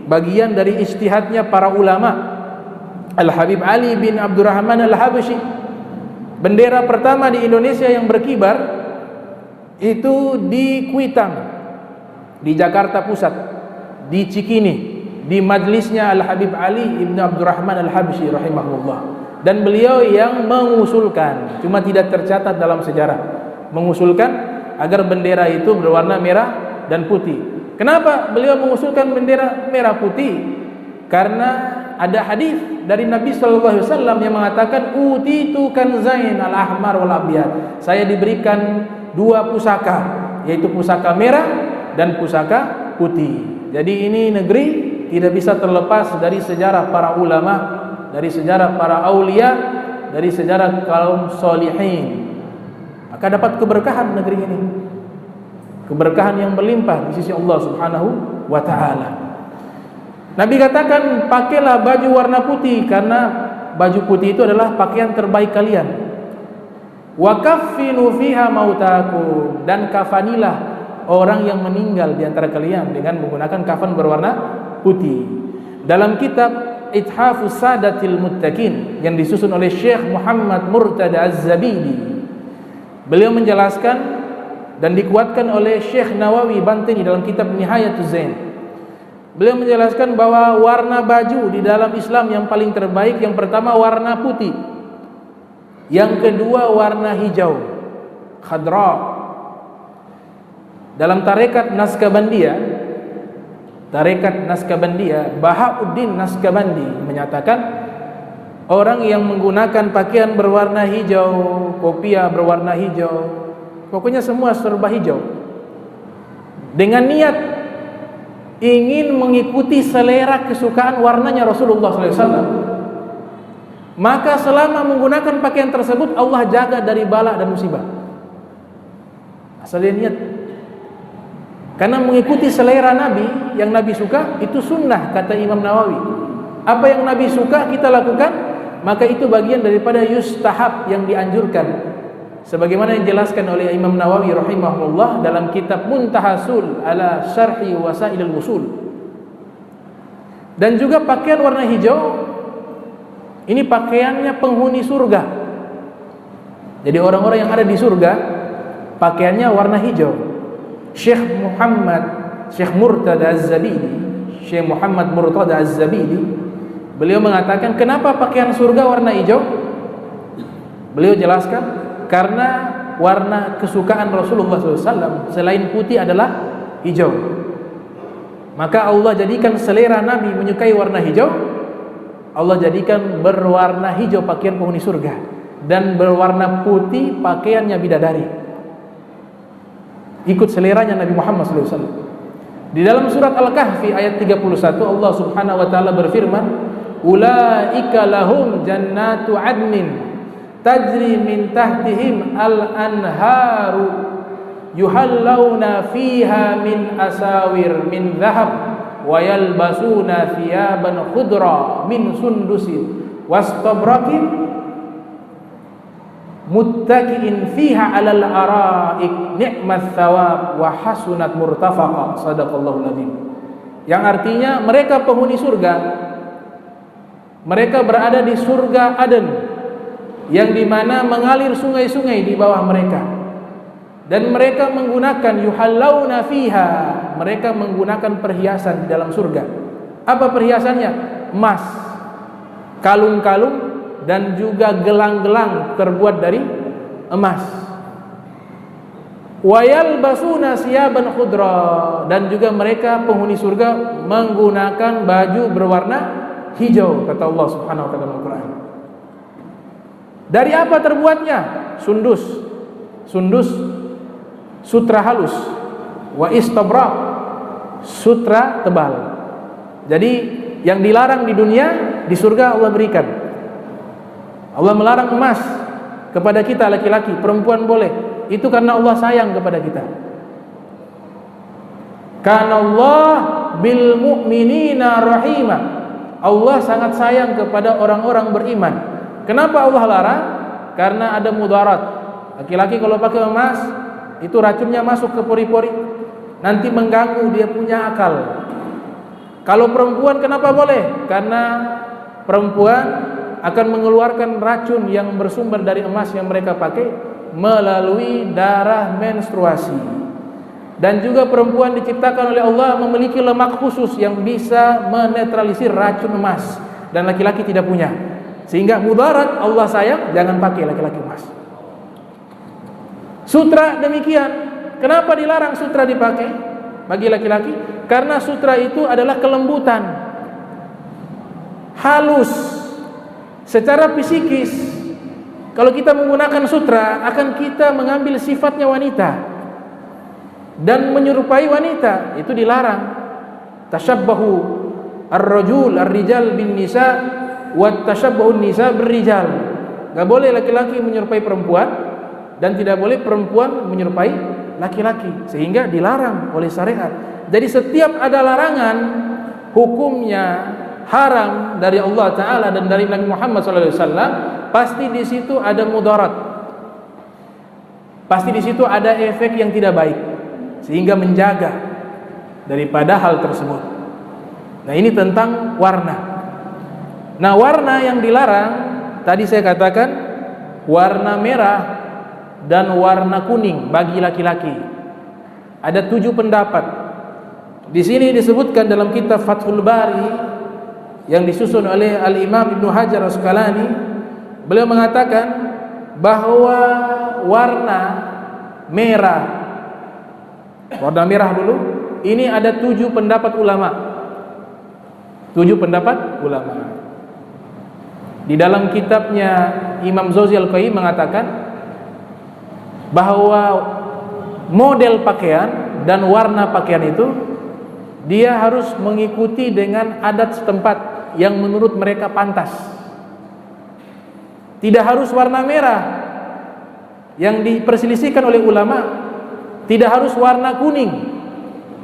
bagian dari ijtihadnya para ulama. Al-Habib Ali bin Abdurrahman Al-Habsyi, bendera pertama di Indonesia yang berkibar itu di Kuitang, di Jakarta Pusat, di Cikini, di majlisnya Al-Habib Ali bin Abdurrahman Al-Habsyi rahimahullah. Dan beliau yang mengusulkan, cuma tidak tercatat dalam sejarah, mengusulkan agar bendera itu berwarna merah dan putih. Kenapa beliau mengusulkan bendera merah putih? Karena ada hadis dari Nabi sallallahu alaihi wasallam yang mengatakan utitu kanzain al-ahmar wal abyad, saya diberikan dua pusaka, yaitu pusaka merah dan pusaka putih. Jadi ini negeri tidak bisa terlepas dari sejarah para ulama, dari sejarah para aulia, dari sejarah kaum solihin. Maka dapat keberkahan negeri ini, keberkahan yang berlimpah di sisi Allah Subhanahu wa ta'ala. Nabi katakan pakailah baju warna putih karena baju putih itu adalah pakaian terbaik kalian. Wa kaffinu fiha mautakum, dan kafanilah orang yang meninggal di antara kalian dengan menggunakan kafan berwarna putih. Dalam kitab Ithafus Sadatil Muttaqin yang disusun oleh Syekh Muhammad Murtada Az-Zabidi, beliau menjelaskan dan dikuatkan oleh Syekh Nawawi Bantini dalam kitab Nihayatuz Zain. Beliau menjelaskan bahwa warna baju di dalam Islam yang paling terbaik, yang pertama warna putih, yang kedua warna hijau, khadra. Dalam tarekat Naskabandiyah, Bahauddin Naskabandi menyatakan orang yang menggunakan pakaian berwarna hijau, kopiah berwarna hijau, pokoknya semua serba hijau, dengan niat ingin mengikuti selera kesukaan warnanya Rasulullah SAW, maka selama menggunakan pakaian tersebut Allah jaga dari bala dan musibah. Asal dia niat, karena mengikuti selera Nabi, yang Nabi suka itu sunnah, kata Imam Nawawi. Apa yang Nabi suka kita lakukan, maka itu bagian daripada yustahab yang dianjurkan, sebagaimana yang dijelaskan oleh Imam Nawawi rahimahullah dalam kitab Muntahasul ala Syarhi Wasailul Wusul. Dan juga pakaian warna hijau ini pakaiannya penghuni surga. Jadi orang-orang yang ada di surga pakaiannya warna hijau. Syekh Murtada Az-Zabidi, beliau mengatakan kenapa pakaian surga warna hijau? Beliau jelaskan karena warna kesukaan Rasulullah SAW selain putih adalah hijau. Maka Allah jadikan selera Nabi menyukai warna hijau, Allah jadikan berwarna hijau pakaian penghuni surga, dan berwarna putih pakaiannya bidadari. Ikut seleranya Nabi Muhammad SAW. Di dalam surat Al-Kahfi ayat 31 Allah Subhanahu wa taala berfirman, ulaika lahum jannatu adnin tajri min tahtihim al-anharu yuhallawna fiha min asawir min dhahab wa yalbasuna thiyaban khudra min sundusin wastabrakin muttaqiin fiha 'alal araik ni'mat thawab wa hasunat murtafaqa. Shadaqallahul adzim. Yang artinya mereka penghuni surga, mereka berada di surga Aden yang dimana mengalir sungai-sungai di bawah mereka, dan mereka menggunakan yuhallawna fiha, mereka menggunakan perhiasan di dalam surga. Apa perhiasannya? Emas, kalung-kalung, dan juga gelang-gelang terbuat dari emas. Wa yalbasuna siyaban khudra, dan juga mereka penghuni surga menggunakan baju berwarna hijau, kata Allah Subhanahu wa taala dalam Al-Qur'an. Dari apa terbuatnya? Sundus, sutra halus, wa istabrak, sutra tebal. Jadi yang dilarang di dunia, di surga Allah berikan. Allah melarang emas kepada kita laki-laki, perempuan boleh. Itu karena Allah sayang kepada kita. Karena Allah bil mu'minina rahimah. Allah sangat sayang kepada orang-orang beriman. Kenapa Allah larang? Karena ada mudarat. Laki-laki kalau pakai emas, itu racunnya masuk ke pori-pori, nanti mengganggu dia punya akal. Kalau perempuan kenapa boleh? Karena perempuan akan mengeluarkan racun yang bersumber dari emas yang mereka pakai melalui darah menstruasi. Dan juga perempuan diciptakan oleh Allah memiliki lemak khusus yang bisa menetralisir racun emas, dan laki-laki tidak punya. Sehingga mudarat Allah sayang, jangan pakai laki-laki emas. Sutra demikian. Kenapa dilarang sutra dipakai bagi laki-laki? Karena sutra itu adalah kelembutan, halus. Secara psikis, kalau kita menggunakan sutra, akan kita mengambil sifatnya wanita dan menyerupai wanita. Itu dilarang. Tashabbahu ar-rijal bin nisa wa tashabbahu nisa bir-rijal. Enggak boleh laki-laki menyerupai perempuan, dan tidak boleh perempuan menyerupai laki-laki, sehingga dilarang oleh syariat. Jadi setiap ada larangan, hukumnya haram dari Allah Ta'ala dan dari Nabi Muhammad SAW, pasti di situ ada mudarat, pasti di situ ada efek yang tidak baik, sehingga menjaga daripada hal tersebut. Nah, ini tentang warna. Nah, warna yang dilarang tadi saya katakan warna merah dan warna kuning bagi laki-laki. Ada 7 pendapat. Di sini disebutkan dalam kitab Fathul Bari yang disusun oleh Al-Imam Ibnu Hajar Asqalani. Beliau mengatakan bahwa warna merah dulu, ini ada 7 pendapat ulama. 7 pendapat ulama. Di dalam kitabnya Imam Zawzi Al-Qayyim mengatakan bahwa model pakaian dan warna pakaian itu dia harus mengikuti dengan adat setempat yang menurut mereka pantas. Tidak harus warna merah yang diperselisihkan oleh ulama, tidak harus warna kuning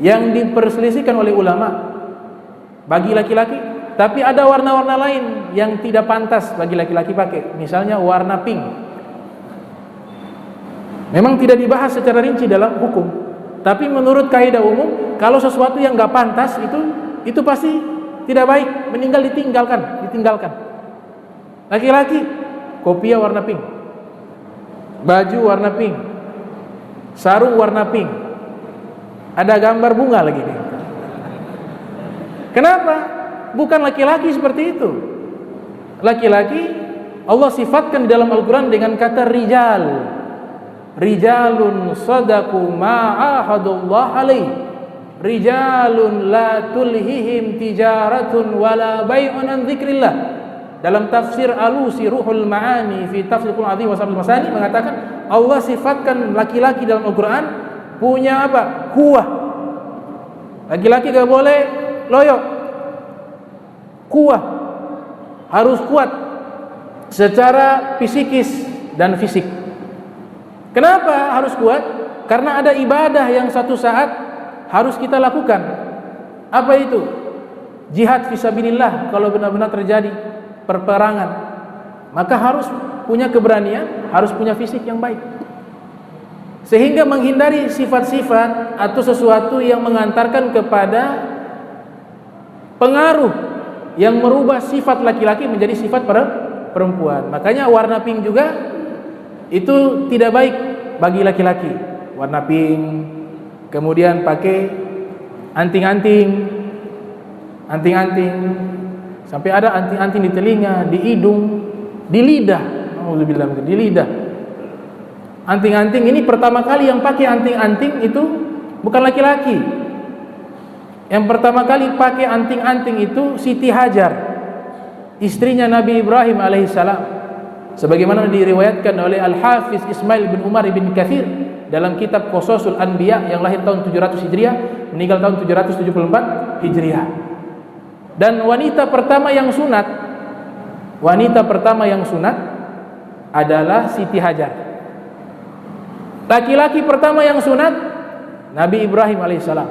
yang diperselisihkan oleh ulama bagi laki-laki, tapi ada warna-warna lain yang tidak pantas bagi laki-laki pakai. Misalnya warna pink. Memang tidak dibahas secara rinci dalam hukum, tapi menurut kaidah umum, kalau sesuatu yang enggak pantas itu pasti tidak baik, ditinggalkan. Laki-laki kopiah warna pink, baju warna pink, sarung warna pink, ada gambar bunga lagi. Kenapa? Bukan laki-laki seperti itu. Laki-laki Allah sifatkan di dalam Al-Quran dengan kata rijal. Rijalun sadaqu ma'ahadullah alaih. Rijalun la tulhihim tijaratun wala bay'un an dzikrillah. Dalam tafsir Alusi Ruhul Ma'ani fi tafsir Qur'an azim wa sabul masani mengatakan Allah sifatkan laki-laki dalam Al-Quran punya apa? Kuwah. Laki-laki gak boleh loyo. Kuwah, harus kuat secara psikis dan fisik. Kenapa harus kuat? Karena ada ibadah yang satu saat harus kita lakukan. Apa itu? Jihad fisabilillah. Kalau benar-benar terjadi perperangan, maka harus punya keberanian, harus punya fisik yang baik, sehingga menghindari sifat-sifat atau sesuatu yang mengantarkan kepada pengaruh yang merubah sifat laki-laki menjadi sifat perempuan. Makanya warna pink juga itu tidak baik bagi laki-laki. Warna pink, kemudian pakai anting-anting, sampai ada anting-anting di telinga, di hidung, di lidah. Alhamdulillah, di lidah. Anting-anting ini pertama kali yang pakai anting-anting itu bukan laki-laki. Yang pertama kali pakai anting-anting itu Siti Hajar, istrinya Nabi Ibrahim alaihissalam. Sebagaimana diriwayatkan oleh Al-Hafiz Ismail bin Umar bin Katsir dalam kitab Qasasul Anbiya yang lahir tahun 700 Hijriah, meninggal tahun 774 Hijriah. Dan wanita pertama yang sunat adalah Siti Hajar. Laki-laki pertama yang sunat Nabi Ibrahim alaihissalam.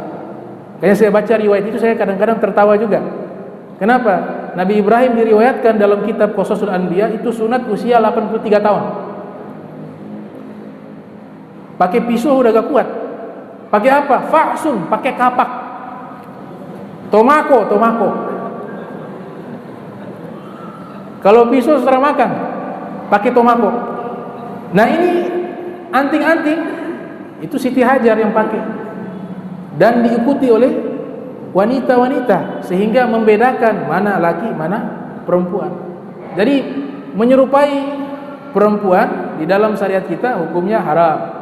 Kayaknya saya baca riwayat itu saya kadang-kadang tertawa juga. Kenapa? Nabi Ibrahim diriwayatkan dalam kitab Qasasul Anbiya itu sunat usia 83 tahun. Pakai pisau udah gak kuat. Pakai apa? Fa'sun, pakai kapak. Tomako. Kalau pisau setelah makan, pakai tomako. Nah ini anting-anting itu Siti Hajar yang pakai, dan diikuti oleh wanita-wanita, sehingga membedakan mana laki, mana perempuan. Jadi menyerupai perempuan di dalam syariat kita hukumnya haram.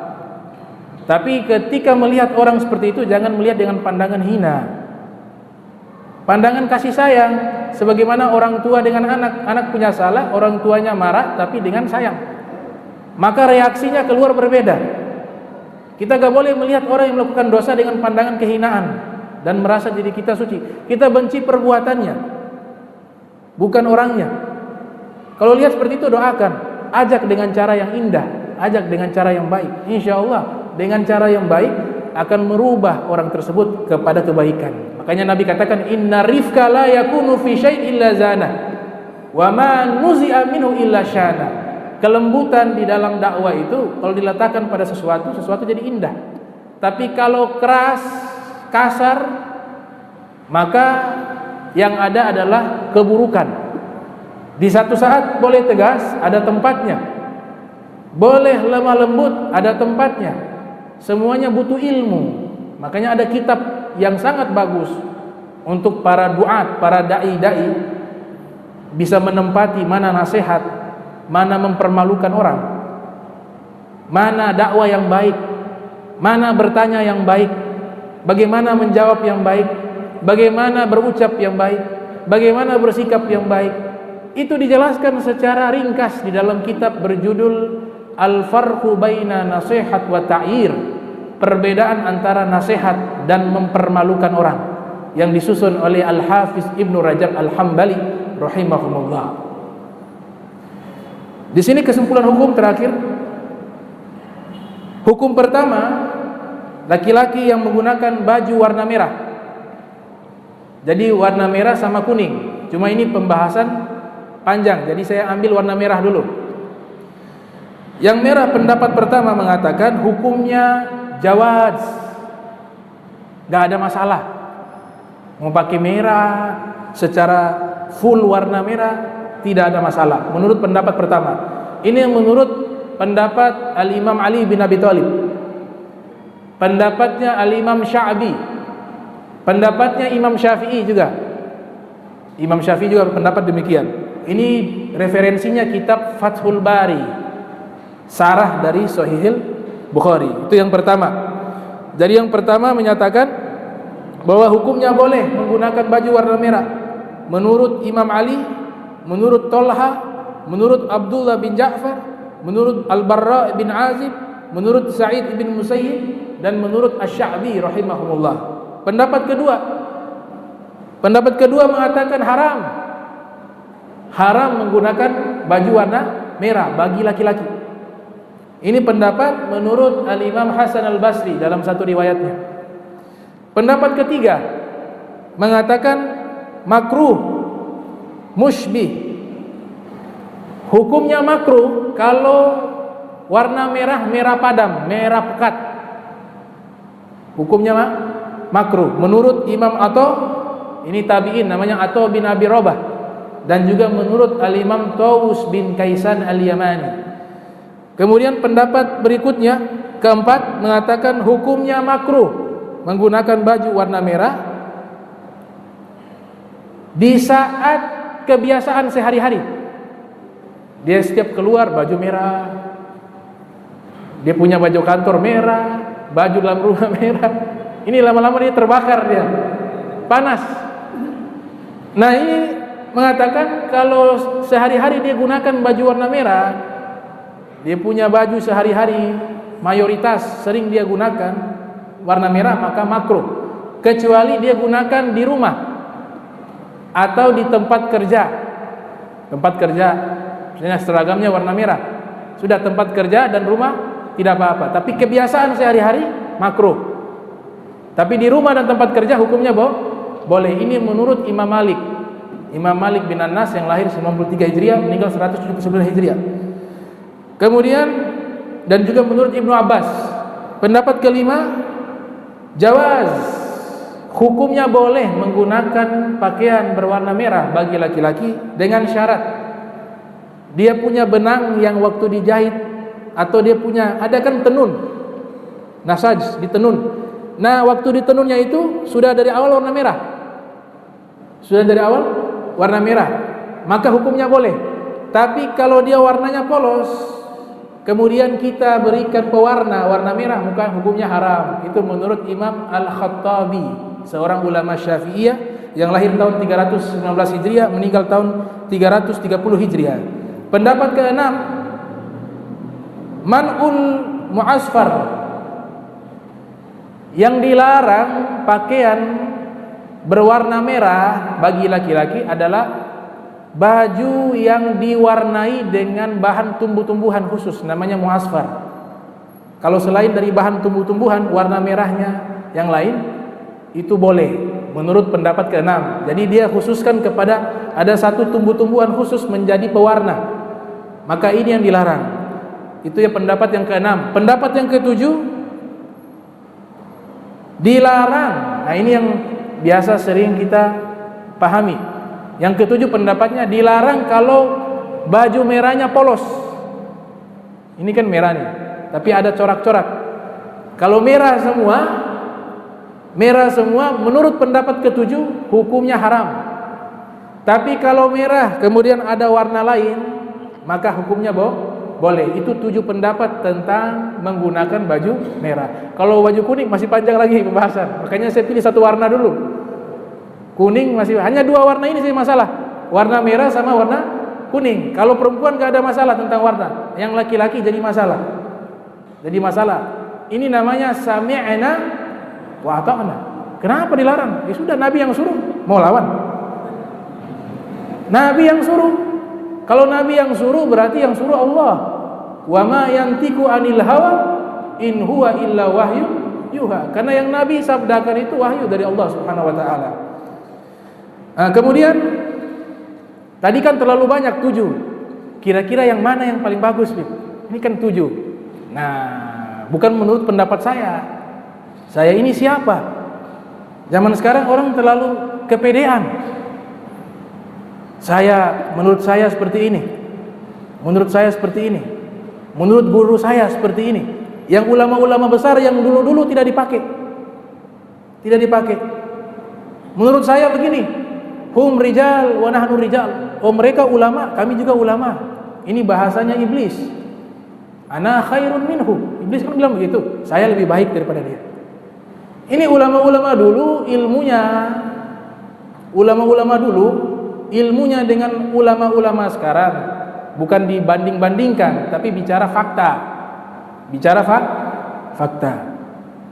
Tapi ketika melihat orang seperti itu, jangan melihat dengan pandangan hina, pandangan kasih sayang. Sebagaimana orang tua dengan anak punya salah, orang tuanya marah tapi dengan sayang, maka reaksinya keluar berbeda. Kita gak boleh melihat orang yang melakukan dosa dengan pandangan kehinaan dan merasa diri kita suci. Kita benci perbuatannya, bukan orangnya. Kalau lihat seperti itu, doakan, ajak dengan cara yang indah, ajak dengan cara yang baik. Insya Allah dengan cara yang baik akan merubah orang tersebut kepada kebaikan. Makanya Nabi katakan, inna rifka la yakunu fi syai'in illa zana wa ma nuzi'a minhu illa syana. Kelembutan di dalam dakwah itu kalau diletakkan pada sesuatu jadi indah. Tapi kalau keras, kasar, maka yang ada adalah keburukan. Di satu saat boleh tegas, ada tempatnya. Boleh lemah lembut, ada tempatnya. Semuanya butuh ilmu. Makanya ada kitab yang sangat bagus untuk para duat, para dai-dai bisa menempati mana nasihat, mana mempermalukan orang, mana dakwah yang baik, mana bertanya yang baik, bagaimana menjawab yang baik, bagaimana berucap yang baik, bagaimana bersikap yang baik. Itu dijelaskan secara ringkas di dalam kitab berjudul Al-Farqu Baina Nasihat wa Ta'ir, perbedaan antara nasihat dan mempermalukan orang, yang disusun oleh Al-Hafiz Ibnu Rajab Al-Hambali rahimahumullah. Di sini kesimpulan hukum terakhir. Hukum pertama, laki-laki yang menggunakan baju warna merah. Jadi warna merah sama kuning. Cuma ini pembahasan panjang, jadi saya ambil warna merah dulu. Yang merah, pendapat pertama mengatakan hukumnya jawaz, gak ada masalah. Mau pakai merah secara full warna merah tidak ada masalah, menurut pendapat pertama. Ini yang menurut pendapat Al-Imam Ali bin Abi Thalib, pendapatnya Al-Imam Sya'bi, pendapatnya Imam Syafi'i juga. Imam Syafi'i juga pendapat demikian. Ini referensinya kitab Fathul Bari, sarah dari Sahihil Bukhari. Itu yang pertama. Jadi yang pertama menyatakan bahwa hukumnya boleh menggunakan baju warna merah menurut Imam Ali, menurut Tolha, menurut Abdullah bin Ja'far, menurut Al-Barra bin Azib, menurut Sa'id bin Musayyib, dan menurut Asy-Sya'bi rahimahumullah. Pendapat kedua mengatakan haram menggunakan baju warna merah bagi laki-laki. Ini pendapat menurut Al-Imam Hasan Al-Basri dalam satu riwayatnya. Pendapat ketiga, mengatakan makruh, musybih. Hukumnya makruh kalau warna merah, merah padam, merah pekat. Hukumnya makruh menurut Imam Atha, ini tabi'in namanya Atha bin Abi Rabah, dan juga menurut Al-Imam Tawus bin Kaisan Al-Yamani. Kemudian pendapat berikutnya, keempat, mengatakan hukumnya makruh menggunakan baju warna merah di saat kebiasaan sehari-hari. Dia setiap keluar baju merah, dia punya baju kantor merah, baju dalam rumah merah. Ini lama-lama dia terbakar, dia panas. Nah, ini mengatakan kalau sehari-hari dia gunakan baju warna merah, dia punya baju sehari-hari mayoritas sering dia gunakan warna merah, maka makruh, kecuali dia gunakan di rumah atau di tempat kerja. Tempat kerja misalnya seragamnya warna merah, sudah tempat kerja dan rumah tidak apa-apa. Tapi kebiasaan sehari-hari makruh. Tapi di rumah dan tempat kerja hukumnya boleh. Ini menurut Imam Malik. Imam Malik bin Anas yang lahir 93 Hijriah, meninggal 179 Hijriah. Kemudian dan juga menurut Ibnu Abbas. Pendapat kelima, jawaz. Hukumnya boleh menggunakan pakaian berwarna merah bagi laki-laki dengan syarat dia punya benang yang waktu dijahit, atau dia punya, ada kan tenun, nasaj ditenun. Nah, waktu ditenunnya itu sudah dari awal warna merah. Sudah dari awal warna merah, maka hukumnya boleh. Tapi kalau dia warnanya polos, kemudian kita berikan pewarna warna merah, maka hukumnya haram. Itu menurut Imam Al-Khattabi, seorang ulama Syafi'iyah yang lahir tahun 319 Hijriah, meninggal tahun 330 Hijriah. Pendapat keenam, man'ul mu'asfar, yang dilarang pakaian berwarna merah bagi laki-laki adalah baju yang diwarnai dengan bahan tumbuh-tumbuhan khusus, namanya mu'asfar. Kalau selain dari bahan tumbuh-tumbuhan, warna merahnya yang lain, itu boleh menurut pendapat keenam. Jadi dia khususkan kepada ada satu tumbuh-tumbuhan khusus menjadi pewarna, maka ini yang dilarang. Itu ya pendapat yang keenam. Pendapat yang ketujuh, dilarang. Nah, ini yang biasa sering kita pahami. Yang ketujuh pendapatnya, dilarang kalau baju merahnya polos. Ini kan merah nih, tapi ada corak-corak. Kalau merah semua menurut pendapat ketujuh hukumnya haram. Tapi kalau merah kemudian ada warna lain, maka hukumnya boleh. Itu 7 pendapat tentang menggunakan baju merah. Kalau baju kuning masih panjang lagi pembahasan, makanya saya pilih satu warna dulu. Kuning masih, hanya 2 warna ini sih masalah, warna merah sama warna kuning. Kalau perempuan gak ada masalah tentang warna, yang laki-laki jadi masalah. Ini namanya sami'na wa ata'na. Kenapa dilarang? Ya sudah, Nabi yang suruh, mau lawan? Nabi yang suruh. Kalau Nabi yang suruh berarti yang suruh Allah. Wa ma yantiqu anil hawa in huwa illa wahyu yuha. Karena yang Nabi sabdakan itu wahyu dari Allah Subhanahu wa taala. Nah, kemudian tadi kan terlalu banyak 7. Kira-kira yang mana yang paling bagus, Bib? Ini kan 7. Nah, bukan menurut pendapat saya. Saya ini siapa? Zaman sekarang orang terlalu kepedean. Menurut saya seperti ini. Menurut saya seperti ini. Menurut guru saya seperti ini. Yang ulama-ulama besar yang dulu-dulu tidak dipakai. Menurut saya begini. Hum rijal wa nahnu rijal. Oh, mereka ulama, kami juga ulama. Ini bahasanya iblis. Ana khairun minhu. Iblis kan bilang begitu. Saya lebih baik daripada dia. Ini ulama-ulama dulu ilmunya. Ulama-ulama dulu ilmunya dengan ulama-ulama sekarang bukan dibanding-bandingkan, tapi bicara fakta. Fakta.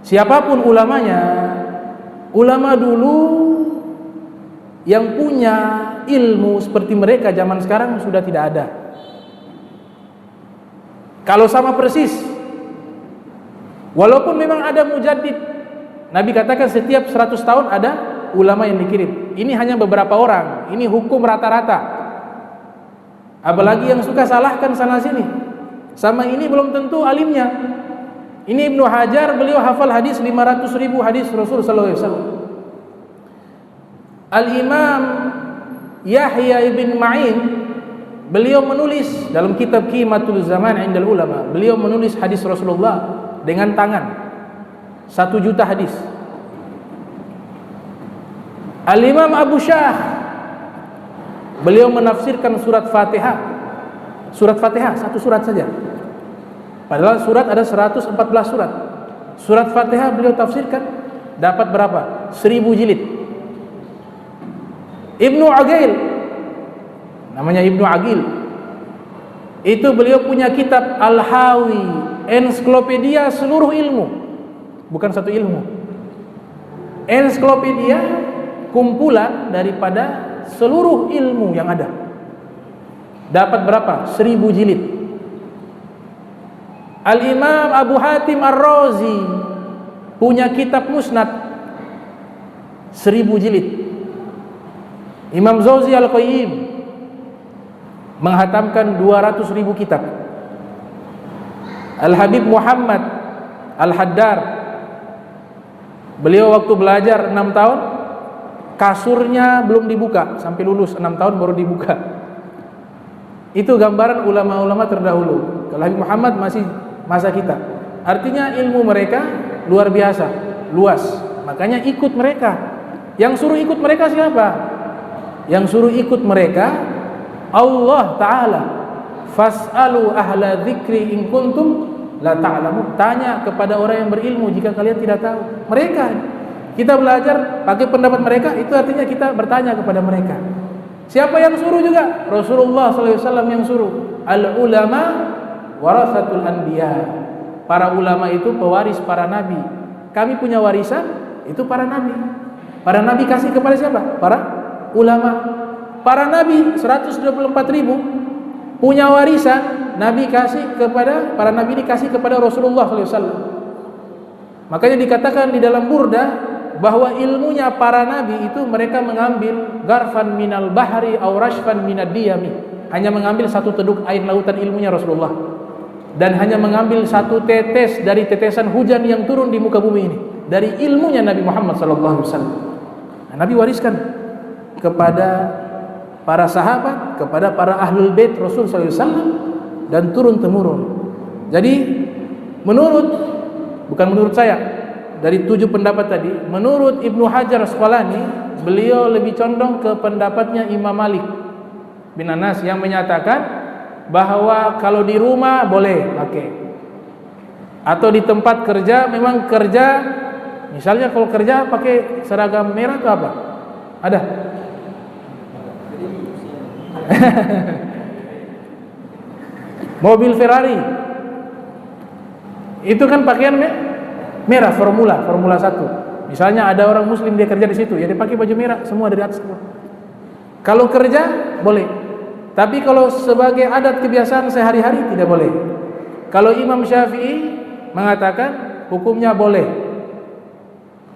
Siapapun ulamanya, ulama dulu yang punya ilmu seperti mereka zaman sekarang sudah tidak ada. Kalau sama persis, walaupun memang ada mujaddid, Nabi katakan setiap 100 tahun ada ulama yang dikirim. Ini hanya beberapa orang. Ini hukum rata-rata. Apalagi yang suka salahkan sana sini. Sama ini belum tentu alimnya. Ini Ibnu Hajar, beliau hafal hadis 500.000 hadis Rasul sallallahu alaihi wasallam. Al-Imam Yahya ibn Ma'in, beliau menulis dalam kitab Qimatul Zaman Indal Ulama, beliau menulis hadis Rasulullah dengan tangan 1 juta hadis. Al-Imam Abu Syah, beliau menafsirkan surat Fatihah. Surat Fatihah, 1 surat saja. Padahal surat ada 114 surat. Surat Fatihah beliau tafsirkan dapat berapa? 1000 jilid. Ibnu Aqil, namanya Ibnu Aqil, itu beliau punya kitab Al-Hawi, ensiklopedia seluruh ilmu, bukan satu ilmu. Ensiklopedia kumpulan daripada seluruh ilmu yang ada. Dapat berapa? 1000 jilid. Al-Imam Abu Hatim Ar-Razi punya kitab Musnad 1000 jilid. Imam Zawzi Al-Qayyim menghatamkan 200.000 kitab. Al-Habib Muhammad Al-Haddar, beliau waktu belajar 6 tahun, kasurnya belum dibuka sampai lulus 6 tahun baru dibuka. Itu gambaran ulama-ulama terdahulu. Kalau Habib Muhammad masih masa kita. Artinya ilmu mereka luar biasa, luas. Makanya ikut mereka. Yang suruh ikut mereka siapa? Yang suruh ikut mereka Allah Ta'ala. Fas'alu ahla dzikri in kuntum la ta'lamun. Tanya kepada orang yang berilmu jika kalian tidak tahu. Mereka, kita belajar pakai pendapat mereka, itu artinya kita bertanya kepada mereka. Siapa yang suruh juga? Rasulullah SAW yang suruh. Al-ulama warasatul anbiya. Para ulama itu pewaris para nabi. Kami punya warisan, itu para nabi. Para nabi kasih kepada siapa? Para ulama. Para nabi 124.000 punya warisan, nabi kasih kepada, para nabi dikasih kepada Rasulullah SAW. Makanya dikatakan di dalam Burda bahwa ilmunya para nabi itu mereka mengambil garfan minal bahri aw rashfan minad diyami, hanya mengambil 1 teduk air lautan ilmunya Rasulullah, dan hanya mengambil 1 tetes dari tetesan hujan yang turun di muka bumi ini dari ilmunya Nabi Muhammad SAW. Nah, Nabi wariskan kepada para sahabat, kepada para ahlul bait Rasul SAW, dan turun temurun. Jadi bukan menurut saya, dari 7 pendapat tadi, menurut Ibnu Hajar Asqalani, beliau lebih condong ke pendapatnya Imam Malik bin Anas yang menyatakan bahwa kalau di rumah boleh pakai, atau di tempat kerja. Memang kerja, misalnya kalau kerja pakai seragam merah atau apa? Ada? Mobil Ferrari itu kan pakaian merah, Formula 1. Misalnya ada orang muslim dia kerja di situ, ya dia pakai baju merah semua dari atas semua. Kalau kerja boleh. Tapi kalau sebagai adat kebiasaan sehari-hari tidak boleh. Kalau Imam Syafi'i mengatakan hukumnya boleh.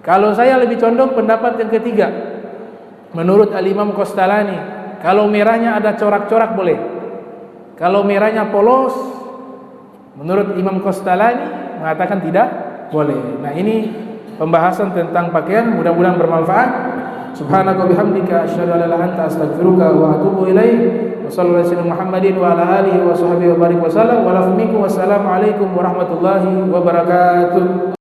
Kalau saya lebih condong pendapat yang ketiga, menurut Al-Imam Qastalani, kalau merahnya ada corak-corak boleh. Kalau merahnya polos, menurut Imam Qastalani mengatakan tidak boleh. Nah, ini pembahasan tentang pakaian, mudah-mudahan bermanfaat. Subhanaka bihamdika asyhadu an la ilaha illa anta astaghfiruka wa atubu ilaik. Wa sallallahu alaihi Muhammadin wa ala alihi wa sahbihi wa barik wa sallam. Wa lakum minkum wassalamu alaikum warahmatullahi wabarakatuh.